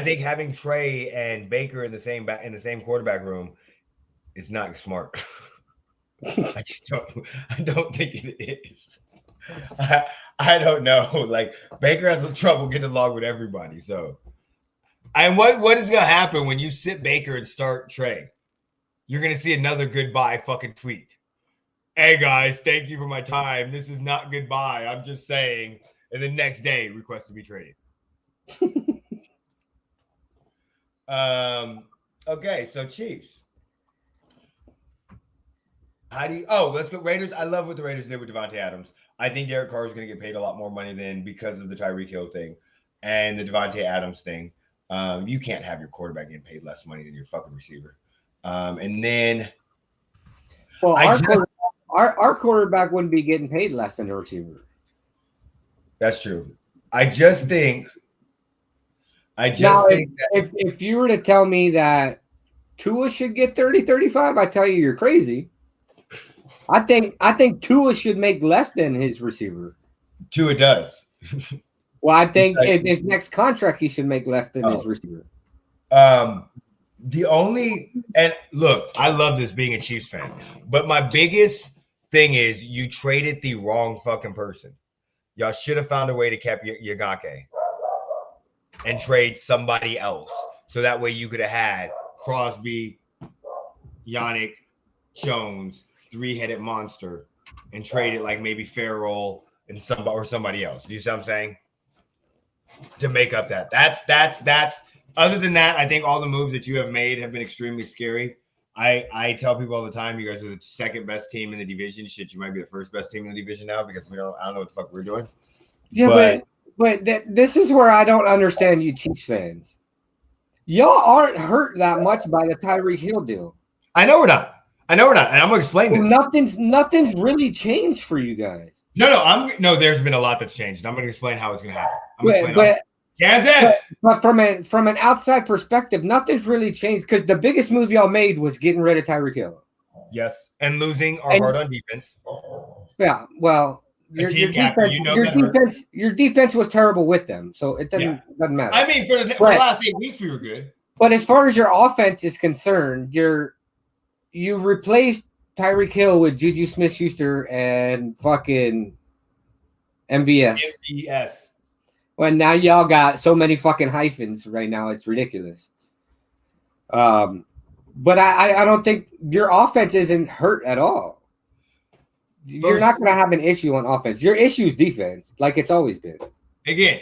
think having Trey and Baker in the same quarterback room is not smart. I don't think it is. I don't know. Like, Baker has trouble getting along with everybody. So, and what is going to happen when you sit Baker and start Trey? You're going to see another goodbye fucking tweet. Hey guys, thank you for my time. This is not goodbye. I'm just saying. And the next day, request to be traded. Okay, so Chiefs. Let's go Raiders. I love what the Raiders did with Davante Adams. I think Derek Carr is going to get paid a lot more money than because of the Tyreek Hill thing and the Davante Adams thing. You can't have your quarterback getting paid less money than your fucking receiver. And then, well, our quarterback wouldn't be getting paid less than the receiver. That's true. I just think that if you were to tell me that Tua should get 30-35, I tell you're crazy. I think Tua should make less than his receiver. Tua does. Well, I think in his next contract he should make less than his receiver. And look, I love this being a Chiefs fan, but my biggest thing is you traded the wrong fucking person. Y'all should have found a way to keep Yagake and trade somebody else. So that way you could have had Crosby, Yannick, Jones, three-headed monster, and traded like maybe Farrell and somebody else. Do you see what I'm saying? To make up that. That's other than that, I think all the moves that you have made have been extremely scary. I tell people all the time, you guys are the second best team in the division. Shit, you might be the first best team in the division now because I don't know what the fuck we're doing. Yeah, but this is where I don't understand you Chiefs fans. Y'all aren't hurt that much by the Tyreek Hill deal. I know we're not. And I'm gonna explain this. Nothing's really changed for you guys. No. There's been a lot that's changed. I'm going to explain how it's going to happen. I'm going to explain. Kansas. But from an outside perspective, nothing's really changed because the biggest move y'all made was getting rid of Tyreek Hill. Yes, and losing our heart on defense. Yeah, well, your defense was terrible with them, so it doesn't matter. I mean, for the last 8 weeks, we were good. But as far as your offense is concerned, you replaced Tyreek Hill with Juju Smith-Schuster and fucking MVS. Well, now y'all got so many fucking hyphens right now, it's ridiculous. But I don't think your offense isn't hurt at all. You're not going to have an issue on offense. Your issue is defense, like it's always been. Again,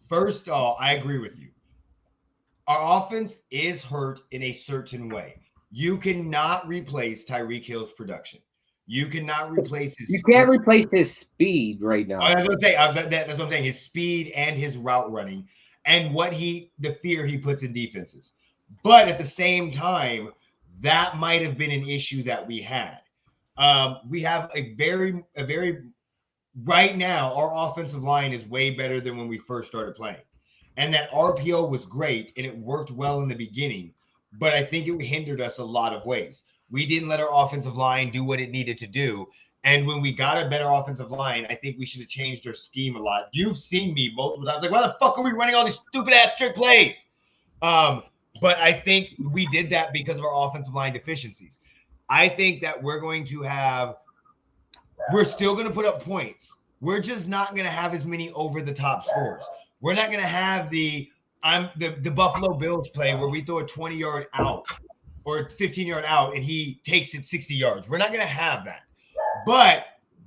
first off, I agree with you. Our offense is hurt in a certain way. You cannot replace Tyreek Hill's production. You cannot replace his. You can't replace his speed right now. That's what I'm saying. His speed and his route running, and the fear he puts in defenses. But at the same time, that might have been an issue that we had. We have a very right now. Our offensive line is way better than when we first started playing, and that RPO was great and it worked well in the beginning. But I think it hindered us a lot of ways. We didn't let our offensive line do what it needed to do. And when we got a better offensive line, I think we should have changed our scheme a lot. You've seen me multiple times. Like, why the fuck are we running all these stupid ass trick plays? But I think we did that because of our offensive line deficiencies. I think that we're still going to put up points. We're just not going to have as many over the top scores. We're not going to have the Buffalo Bills play where we throw a 20-yard out or a 15-yard out and he takes it 60 yards. We're not going to have that. But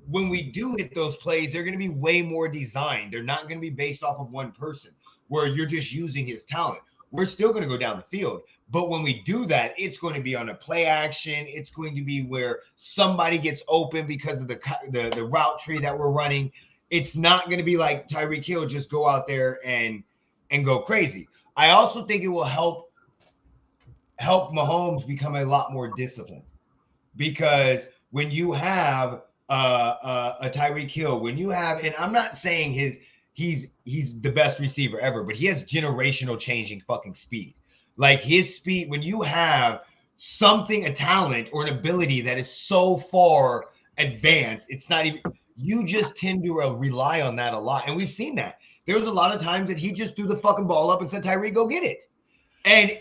when we do hit those plays, they're going to be way more designed. They're not going to be based off of one person where you're just using his talent. We're still going to go down the field. But when we do that, it's going to be on a play action. It's going to be where somebody gets open because of the route tree that we're running. It's not going to be like Tyreek Hill just go out there and go crazy. I also think it will help Mahomes become a lot more disciplined, because when you have a Tyreek Hill, when you have, and I'm not saying he's the best receiver ever, but he has generational changing fucking speed. Like his speed, when you have a talent or an ability that is so far advanced, it's not even, you just tend to rely on that a lot. And we've seen that. There was a lot of times that he just threw the fucking ball up and said, Tyreek, go get it. And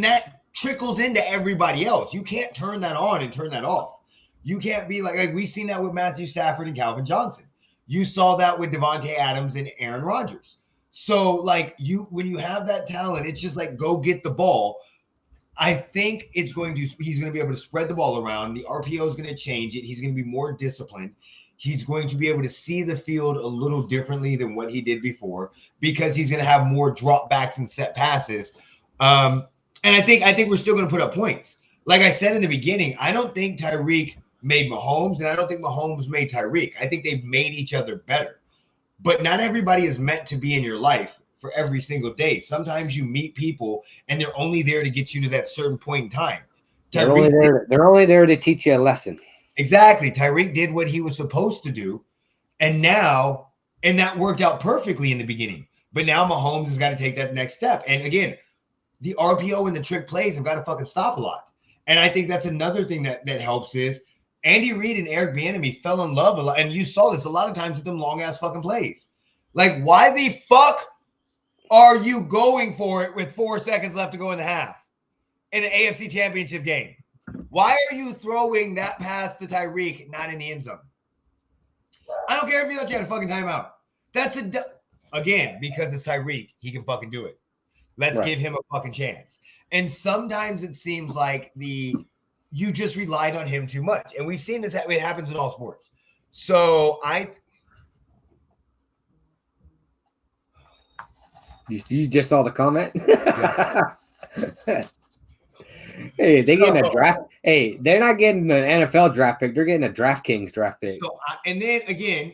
that trickles into everybody else. You can't turn that on and turn that off. You can't be like we've seen that with Matthew Stafford and Calvin Johnson. You saw that with Devontae Adams and Aaron Rodgers. So when you have that talent, it's just like, go get the ball. I think he's going to be able to spread the ball around. The RPO is going to change it. He's going to be more disciplined. He's going to be able to see the field a little differently than what he did before, because he's going to have more dropbacks and set passes. And I think we're still going to put up points. Like I said in the beginning, I don't think Tyreek made Mahomes, and I don't think Mahomes made Tyreek. I think they've made each other better. But not everybody is meant to be in your life for every single day. Sometimes you meet people and they're only there to get you to that certain point in time. They're only there to teach you a lesson. Exactly. Tyreek did what he was supposed to do. And that worked out perfectly in the beginning. But now Mahomes has got to take that next step. And again, the RPO and the trick plays have got to fucking stop a lot. And I think that's another thing that helps is Andy Reid and Eric Bieniemy fell in love a lot. And you saw this a lot of times with them long ass fucking plays. Like, why the fuck are you going for it with 4 seconds left to go in the half in an AFC Championship game? Why are you throwing that pass to Tyreek not in the end zone? I don't care if you don't have a fucking timeout. That's again, because it's Tyreek, he can fucking do it. Let's give him a fucking chance. And sometimes it seems like you just relied on him too much. And we've seen this, it happens in all sports. So You just saw the comment? Hey, getting a draft. Hey, they're not getting an NFL draft pick. They're getting a DraftKings draft pick. So, and then again,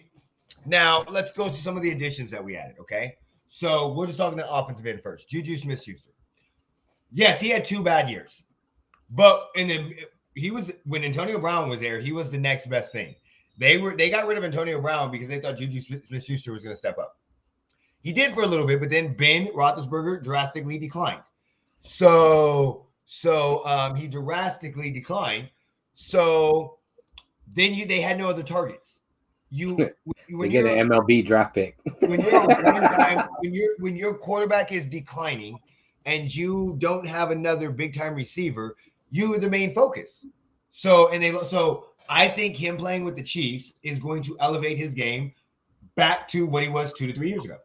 now let's go to some of the additions that we added, okay? So we're just talking the offensive end first. Juju Smith-Schuster. Yes, he had 2 bad years. But when Antonio Brown was there, he was the next best thing. They got rid of Antonio Brown because they thought Juju Smith-Schuster was going to step up. He did for a little bit, but then Ben Roethlisberger drastically declined. So he drastically declined. So then they had no other targets. When get an MLB draft pick. when your quarterback is declining and you don't have another big time receiver, you are the main focus. So I think him playing with the Chiefs is going to elevate his game back to what he was 2 to 3 years ago.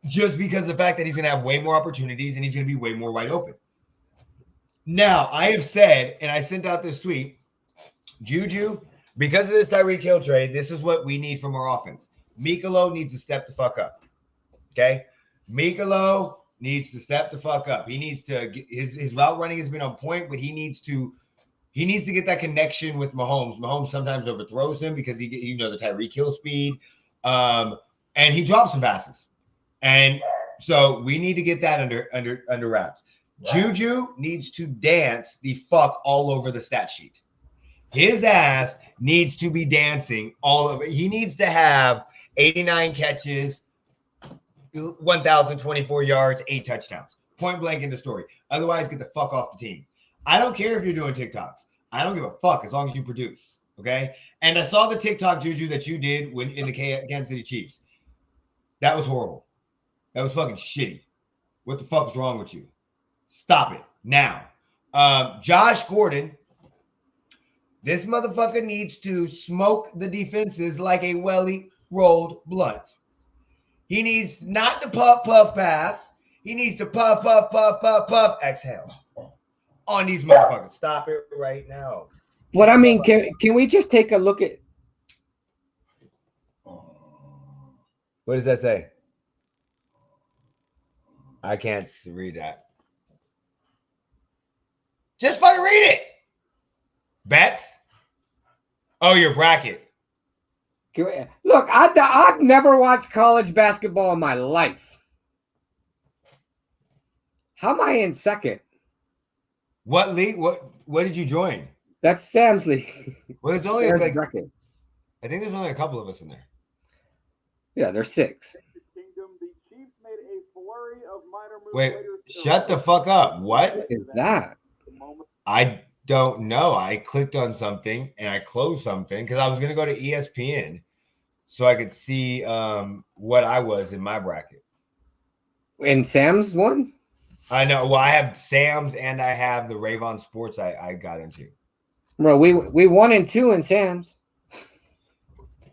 Just because of the fact that he's going to have way more opportunities and he's going to be way more wide open. Now, I have said, and I sent out this tweet, Juju, because of this Tyreek Hill trade, this is what we need from our offense. Mikalo needs to step the fuck up. Okay? Mikalo needs to step the fuck up. He needs to get his route running has been on point, but he needs to get that connection with Mahomes. Mahomes sometimes overthrows him because the Tyreek Hill speed. And he drops some passes. And so we need to get that under wraps. Juju needs to dance the fuck all over the stat sheet. His ass needs to be dancing all over. He needs to have 89 catches, 1,024 yards, 8 touchdowns. Point blank in the story. Otherwise, get the fuck off the team. I don't care if you're doing TikToks. I don't give a fuck as long as you produce. Okay? And I saw the TikTok, Juju, that you did when in the Kansas City Chiefs. That was horrible. That was fucking shitty. What the fuck is wrong with you? Stop it now. Josh Gordon, this motherfucker needs to smoke the defenses like a welly rolled blunt. He needs not to puff, pass. He needs to puff, exhale on these motherfuckers. Stop it right now. But I mean, can we just take a look at? What does that say? I can't read that. Just fucking read it. Bets? Oh, your bracket. Look, I've never watched college basketball in my life. How am I in second? What league? What did you join? That's Sam's league. Well, it's only like bracket. I think there's only a couple of us in there. Yeah, there's 6. Wait, shut the fuck up. What is that? I don't know. I clicked on something and I closed something because I was going to go to ESPN so I could see what I was in my bracket. And Sam's one? I know. Well, I have Sam's and I have the Ravon Sports I got into. Bro, we 1 and 2 in Sam's.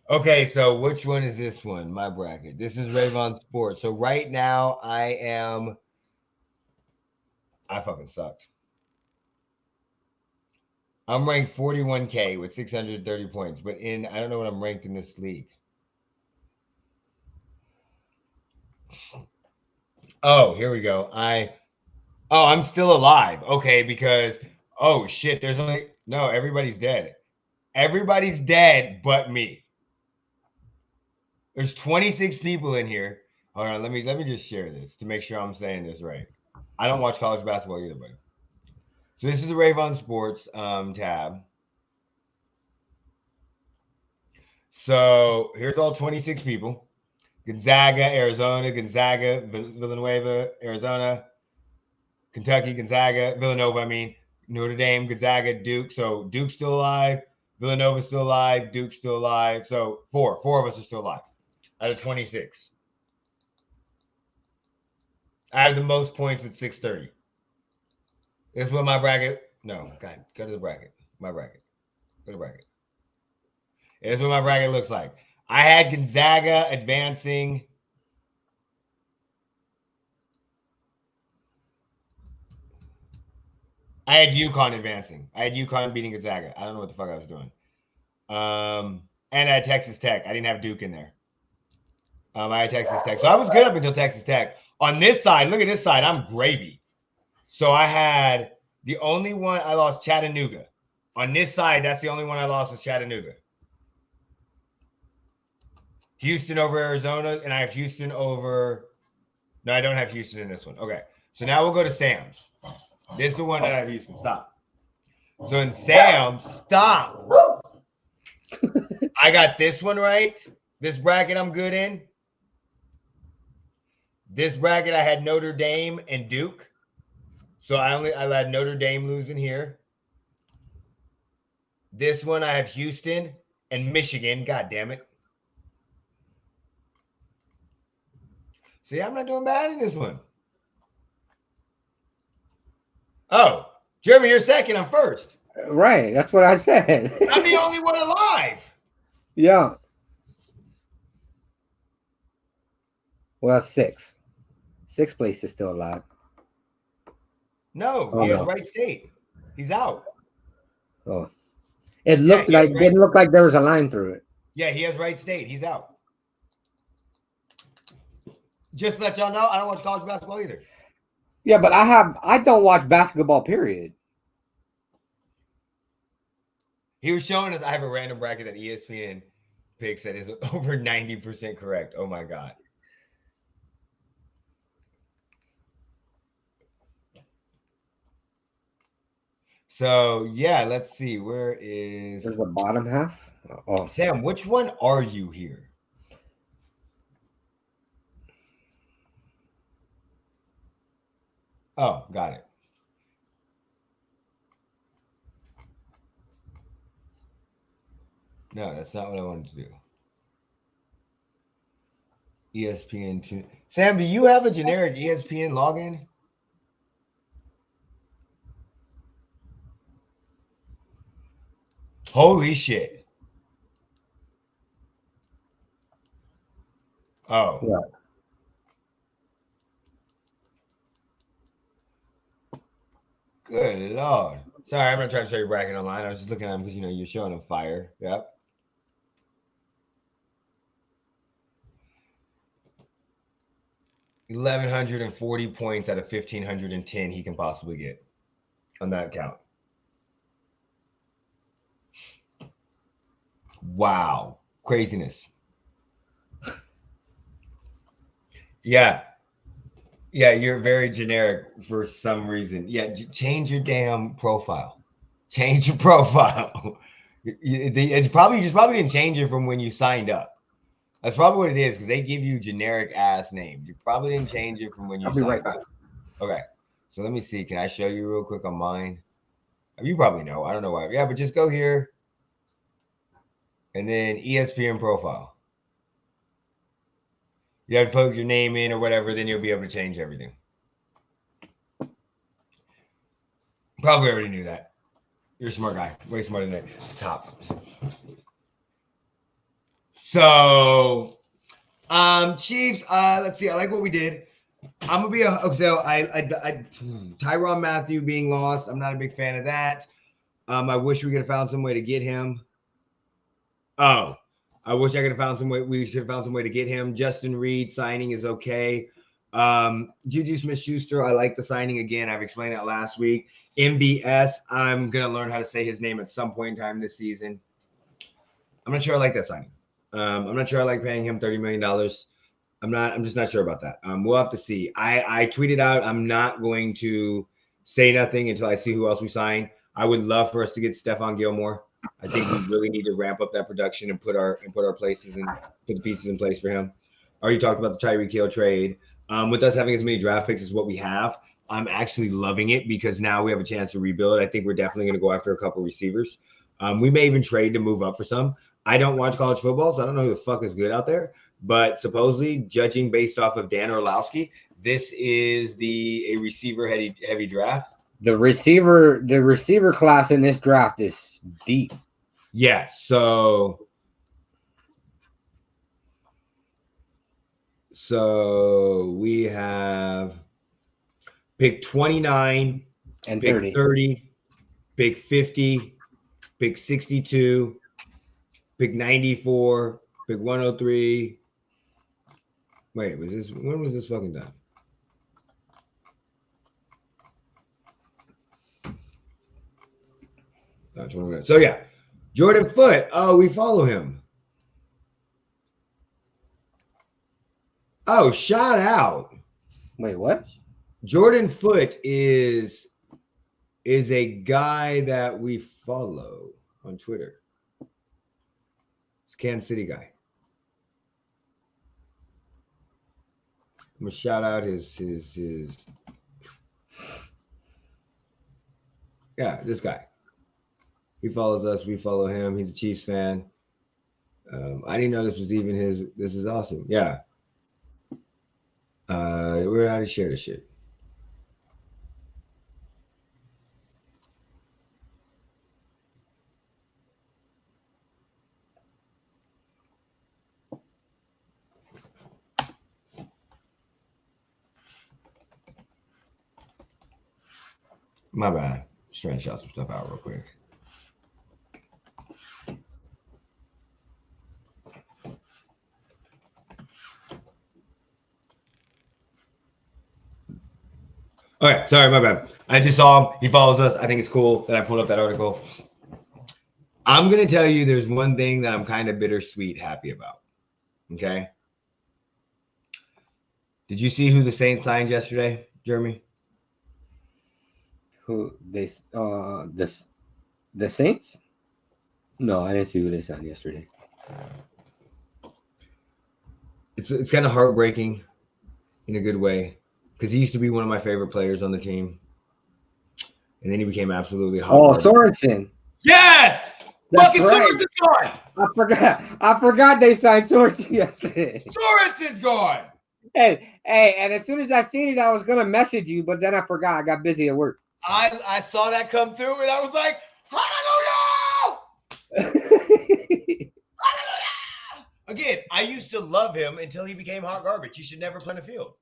Okay, so which one is this one? My bracket. This is Ravon Sports. So right now I fucking sucked. I'm ranked 41K with 630 points, but I don't know what I'm ranked in this league. Oh, here we go. I'm still alive. Okay, because oh shit, everybody's dead. Everybody's dead but me. There's 26 people in here. Hold on, let me just share this to make sure I'm saying this right. I don't watch college basketball either, buddy. So this is the Ravon Sports tab. So here's all 26 people. Gonzaga, Arizona, Gonzaga, Villanueva, Arizona, Kentucky, Gonzaga, Villanova, Notre Dame, Gonzaga, Duke. So Duke's still alive. Villanova's still alive. Duke's still alive. So four of us are still alive out of 26. I have the most points with 630. This is what my bracket. No, God, go to the bracket. My bracket. Go to the bracket. This is what my bracket looks like. I had Gonzaga advancing. I had UConn advancing. I had UConn beating Gonzaga. I don't know what the fuck I was doing. And I had Texas Tech. I didn't have Duke in there. I had Texas Tech. So I was good up until Texas Tech. On this side, look at this side. I'm gravy. So I had the only one I lost, Chattanooga. On this side, that's the only one I lost was Chattanooga. Houston over Arizona, and I have Houston over. No, I don't have Houston in this one. Okay. So now we'll go to Sam's. This is the one that I have Houston. Stop. So in Sam's, stop. I got this one right. This bracket I'm good in. This bracket I had Notre Dame and Duke. So I had Notre Dame losing here. This one I have Houston and Michigan. God damn it. See, I'm not doing bad in this one. Oh, Jeremy, you're second. I'm first. Right. That's what I said. I'm the only one alive. Yeah. Well, six. Sixth place is still alive. No, he has Wright State. He's out. Oh. It looked didn't look like there was a line through it. Yeah, he has Wright State. He's out. Just to let y'all know, I don't watch college basketball either. Yeah, but I don't watch basketball, period. He was showing us, I have a random bracket that ESPN picks that is over 90% correct. Oh my God. So yeah, let's see. Where is There's the bottom half? Oh, Sam, which one are you here? Oh, got it. No, that's not what I wanted to do. ESPN 2. Sam, do you have a generic ESPN login? Holy shit. Oh. yeah. Good Lord. Sorry, I'm not trying to show you bracket online. I was just looking at them because, you're showing them fire. Yep. $1,140 points out of 1,510 he can possibly get on that count. Wow. Craziness. Yeah. Yeah, you're very generic for some reason. Yeah, change your damn profile. Change your profile. It's probably you just probably didn't change it from when you signed up. That's probably what it is because they give you generic ass names. You probably didn't change it from when you signed right back. up. Okay, so let me see. Can I show you real quick on mine? You probably know. I don't know why. Yeah, but just go here and then ESPN profile. You have to put your name in or whatever, then you'll be able to change everything. Probably already knew that. You're a smart guy. Way smarter than that. Top. So, Chiefs, let's see. I like what we did. I'm going to be Tyrann Mathieu being lost. I'm not a big fan of that. I wish we could have found some way to get him. Oh, I wish I could have found some way. We could have found some way to get him. Justin Reed signing is okay. Juju Smith-Schuster, I like the signing again. I've explained that last week. MBS, I'm going to learn how to say his name at some point in time this season. I'm not sure I like that signing. I'm not sure I like paying him $30 million. I'm just not sure about that. We'll have to see. I tweeted out, I'm not going to say nothing until I see who else we sign. I would love for us to get Stephon Gilmore. I think we really need to ramp up that production and put our places and put the pieces in place for him. I already talked about the Tyreek Hill trade. With us having as many draft picks as what we have, I'm actually loving it because now we have a chance to rebuild. I think we're definitely going to go after a couple receivers. We may even trade to move up for some. I don't watch college football, so I don't know who the fuck is good out there. But supposedly, judging based off of Dan Orlowski, this is a receiver heavy draft. The receiver class in this draft is deep. Yeah, so we have pick 29 and pick 30, pick 50, pick 62, pick 94, pick 103. Wait, when was this fucking done? Not 20 minutes. So yeah, Jordan Foote. Oh, we follow him. Oh, shout out. Wait, what? Jordan Foote is a guy that we follow on Twitter. It's Kansas City guy. I'm gonna shout out his. Yeah, this guy. He follows us. We follow him. He's a Chiefs fan. I didn't know this was even his. This is awesome. Yeah. Where how to share this shit? My bad. Just trying to shout some stuff out real quick. Okay, sorry, my bad. I just saw him. He follows us. I think it's cool that I pulled up that article. I'm going to tell you there's one thing that I'm kind of bittersweet happy about. Okay? Did you see who the Saints signed yesterday, Jeremy? Who they the Saints? No, I didn't see who they signed yesterday. It's kind of heartbreaking in a good way because he used to be one of my favorite players on the team. And then he became absolutely hot. Oh, Sorensen. Yes! That's Fucking right. Sorensen's gone! I forgot they signed Sorensen yesterday. Sorensen's gone! Hey, and as soon as I seen it, I was gonna message you, but then I forgot. I got busy at work. I saw that come through and I was like, hallelujah! Hallelujah! Again, I used to love him until he became hot garbage. He should never play in the field.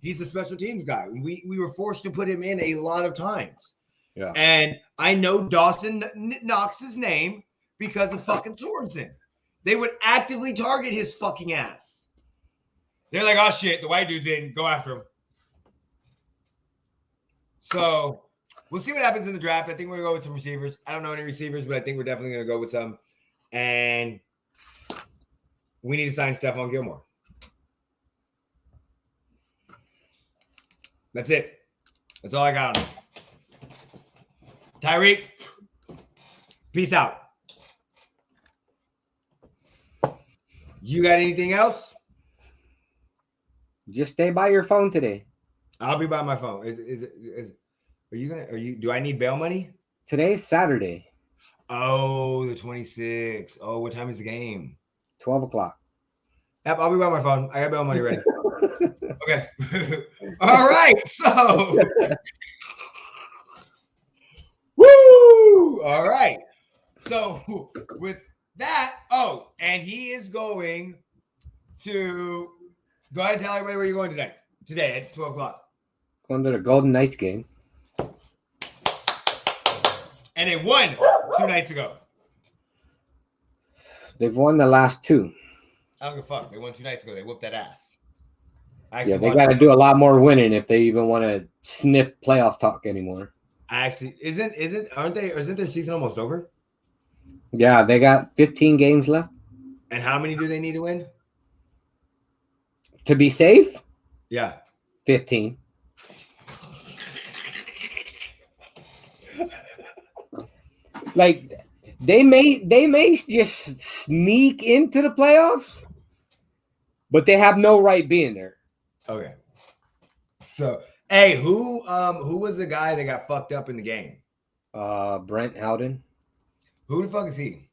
He's a special teams guy. We were forced to put him in a lot of times. Yeah. And I know Dawson Knox's name because of fucking Sorensen. They would actively target his fucking ass. They're like, oh shit, the white dude's in. Go after him. So we'll see what happens in the draft. I think we're going to go with some receivers. I don't know any receivers, but I think we're definitely going to go with some. And we need to sign Stephon Gilmore. That's it. That's all I got on him. Tyreek, peace out. You got anything else? Just stay by your phone today. I'll be by my phone. Do I need bail money? Today's Saturday. Oh, the 26th. Oh, what time is the game? 12 o'clock. Yep, I'll be by my phone. I got bail money ready. Okay. All right. So, woo! All right. So, with that, and he is going to go ahead and tell everybody where you're going today. Today at 12 o'clock. Going to the Golden Knights game. And they won 2 nights ago. They've won the last two. I don't give a fuck. They won 2 nights ago. They whooped that ass. Yeah, they got to do a lot more winning if they even want to sniff playoff talk anymore. Isn't their season almost over? Yeah, they got 15 games left. And how many do they need to win? To be safe? Yeah. 15. Like they may just sneak into the playoffs, but they have no right being there. Okay. So, hey, who was the guy that got fucked up in the game? Brent Howden. Who the fuck is he?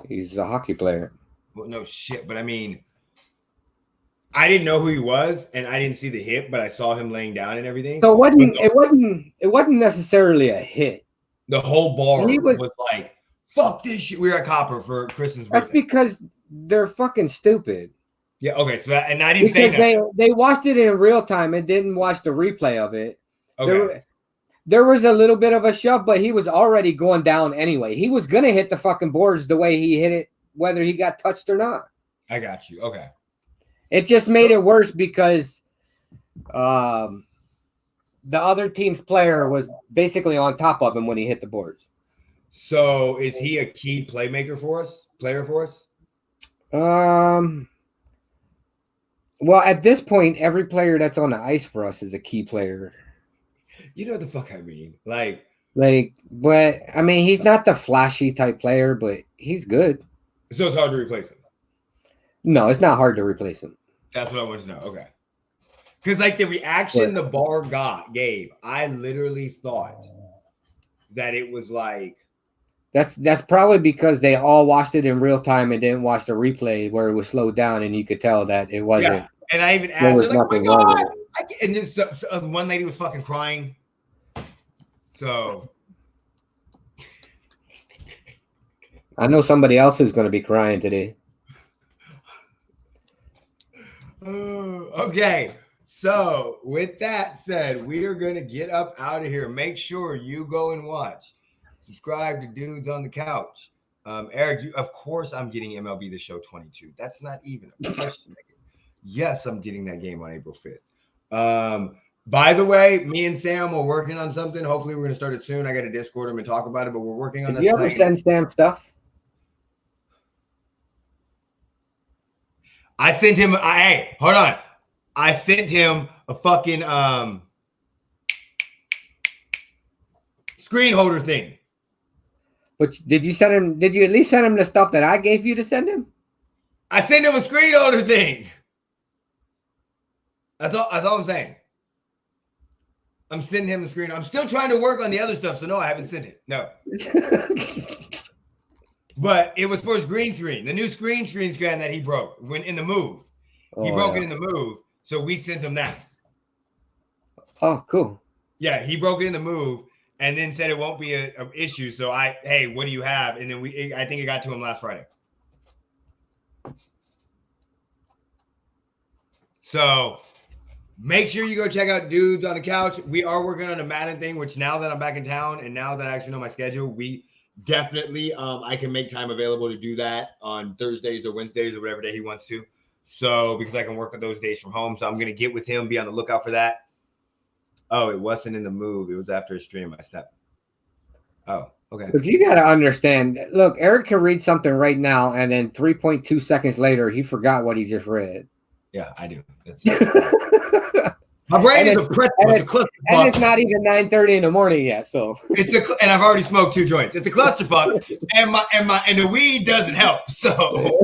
He's a hockey player. Well, no shit, but I mean, I didn't know who he was, and I didn't see the hit, but I saw him laying down and everything. So it wasn't necessarily a hit. The whole bar was like, fuck this shit. We were at Copper for Kristen's birthday. That's because they're fucking stupid. Yeah, okay. So that, and I didn't say that. They watched it in real time and didn't watch the replay of it. Okay. There was a little bit of a shove, but he was already going down anyway. He was gonna hit the fucking boards the way he hit it, whether he got touched or not. I got you. Okay. It just made it worse because the other team's player was basically on top of him when he hit the boards. So is he a key player for us? Well, at this point, every player that's on the ice for us is a key player. You know what the fuck I mean? But I mean, he's not the flashy type player, but he's good. So it's hard to replace him. No, it's not hard to replace him. That's what I want to know. Okay. Because like the reaction the bar gave, I literally thought that it was like. That's probably because they all watched it in real time and didn't watch the replay where it was slowed down and you could tell that it wasn't. Yeah. And I even asked her, like, oh my God. And just one lady was fucking crying. So. I know somebody else is going to be crying today. Okay. So with that said, we are going to get up out of here. Make sure you go and watch. Subscribe to Dudes on the Couch. Eric, of course I'm getting MLB The Show 22. That's not even a question. Yes, I'm getting that game on April 5th. By the way, me and Sam are working on something. Hopefully we're going to start it soon. I got to Discord him and talk about it, but we're working on this. Did you ever send Sam stuff? I sent him, hey, hold on. I sent him a fucking screen holder thing. But did you send him? Did you at least send him the stuff that I gave you to send him? I sent him a screen holder thing. That's all I'm saying. I'm sending him the screen. I'm still trying to work on the other stuff, so no, I haven't sent it. No. But it was for his green screen, the new screen that he broke when in the move. He broke it in the move, so we sent him that. Oh, cool. Yeah, he broke it in the move. And then said it won't be an issue. So hey, what do you have? And then I think it got to him last Friday. So make sure you go check out Dudes on the Couch. We are working on a Madden thing, which now that I'm back in town and now that I actually know my schedule, we definitely, I can make time available to do that on Thursdays or Wednesdays or whatever day he wants to. So because I can work on those days from home. So I'm going to get with him, be on the lookout for that. Oh, it wasn't in the move. It was after a stream. I stepped. Oh, okay. But you got to understand. Look, Eric can read something right now, and then 3.2 seconds later, he forgot what he just read. Yeah, I do. My brain is a pretzel. It's a clusterfuck. And it's not even 9:30 in the morning yet. So and I've already smoked 2 joints. It's a clusterfuck, and the weed doesn't help. So.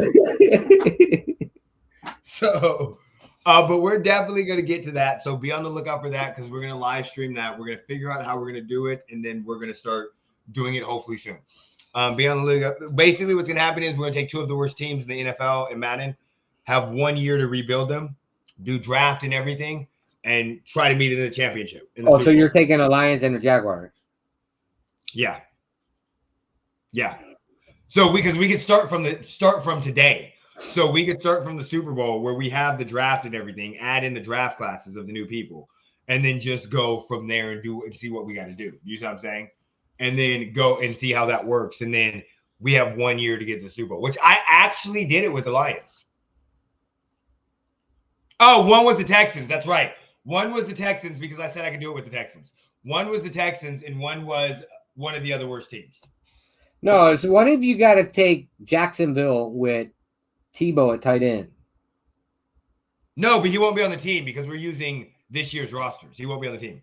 But we're definitely going to get to that. So be on the lookout for that because we're going to live stream that. We're going to figure out how we're going to do it. And then we're going to start doing it hopefully soon. Be on the lookout. Basically, what's going to happen is we're going to take 2 of the worst teams in the NFL and Madden, have 1 year to rebuild them, do draft and everything, and try to meet in the championship. So you're taking the Lions and the Jaguars. Yeah. Yeah. So because we could start from today. So we could start from the Super Bowl where we have the draft and everything, add in the draft classes of the new people, and then just go from there and see what we got to do. You see what I'm saying? And then go and see how that works. And then we have 1 year to get to the Super Bowl, which I actually did it with the Lions. Oh, one was the Texans. That's right. One was the Texans because I said I could do it with the Texans. One was the Texans and one was one of the other worst teams. No, so one of you got to take Jacksonville with Tebow at tight end. No, but he won't be on the team because we're using this year's rosters. He won't be on the team.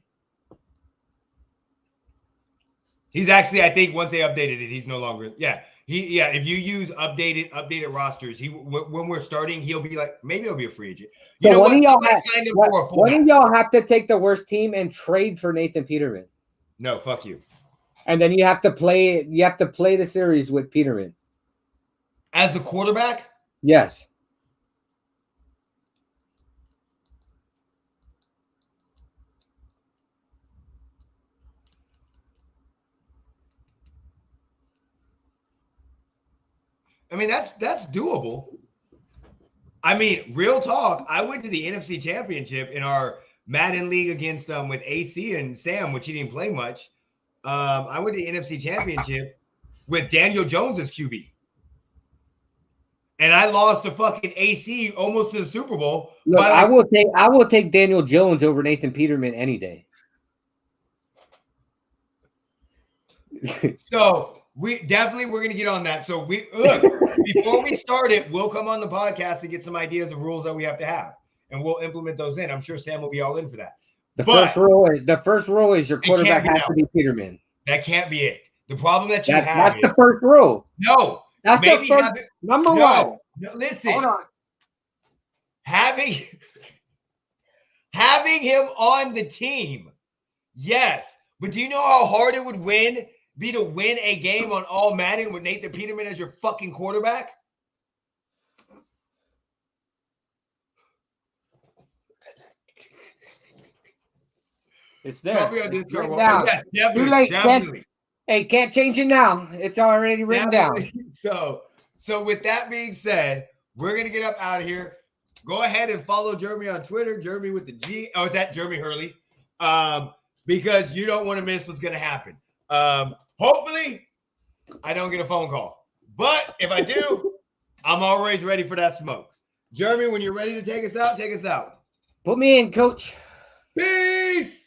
He's actually, I think, once they updated it, he's no longer. Yeah, if you use updated rosters, when we're starting, he'll be like maybe he'll be a free agent. You know what? One of y'all have to take the worst team and trade for Nathan Peterman. No, fuck you. And then you have to play. You have to play the series with Peterman as the quarterback. Yes. I mean, that's doable. I mean, real talk. I went to the NFC Championship in our Madden League against with AC and Sam, which he didn't play much. I went to the NFC Championship with Daniel Jones as QB. And I lost to fucking AC almost to the Super Bowl. Look, I will take Daniel Jones over Nathan Peterman any day. So we're going to get on that. So before we start it, we'll come on the podcast to get some ideas of rules that we have to have, and we'll implement those in. I'm sure Sam will be all in for that. The first rule is your quarterback has to be Peterman. That can't be it. The problem that you have that's the first rule. No. That's maybe the first, number one. No, listen. Hold on. Having him on the team, yes. But do you know how hard it would be to win a game on All Madden with Nathan Peterman as your fucking quarterback? It's there. Copy on It's Discord. written down. Yes, definitely. Too late. Definitely. Can't change it now. It's already written down. So with that being said, we're gonna get up out of here. Go ahead and follow Jeremy on Twitter, Jeremy with the G. Oh, it's at Jeremy Hurley. Because you don't want to miss what's gonna happen. Hopefully, I don't get a phone call. But if I do, I'm always ready for that smoke. Jeremy, when you're ready to take us out, take us out. Put me in, coach. Peace.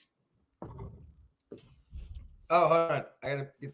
Oh, hold on. I gotta get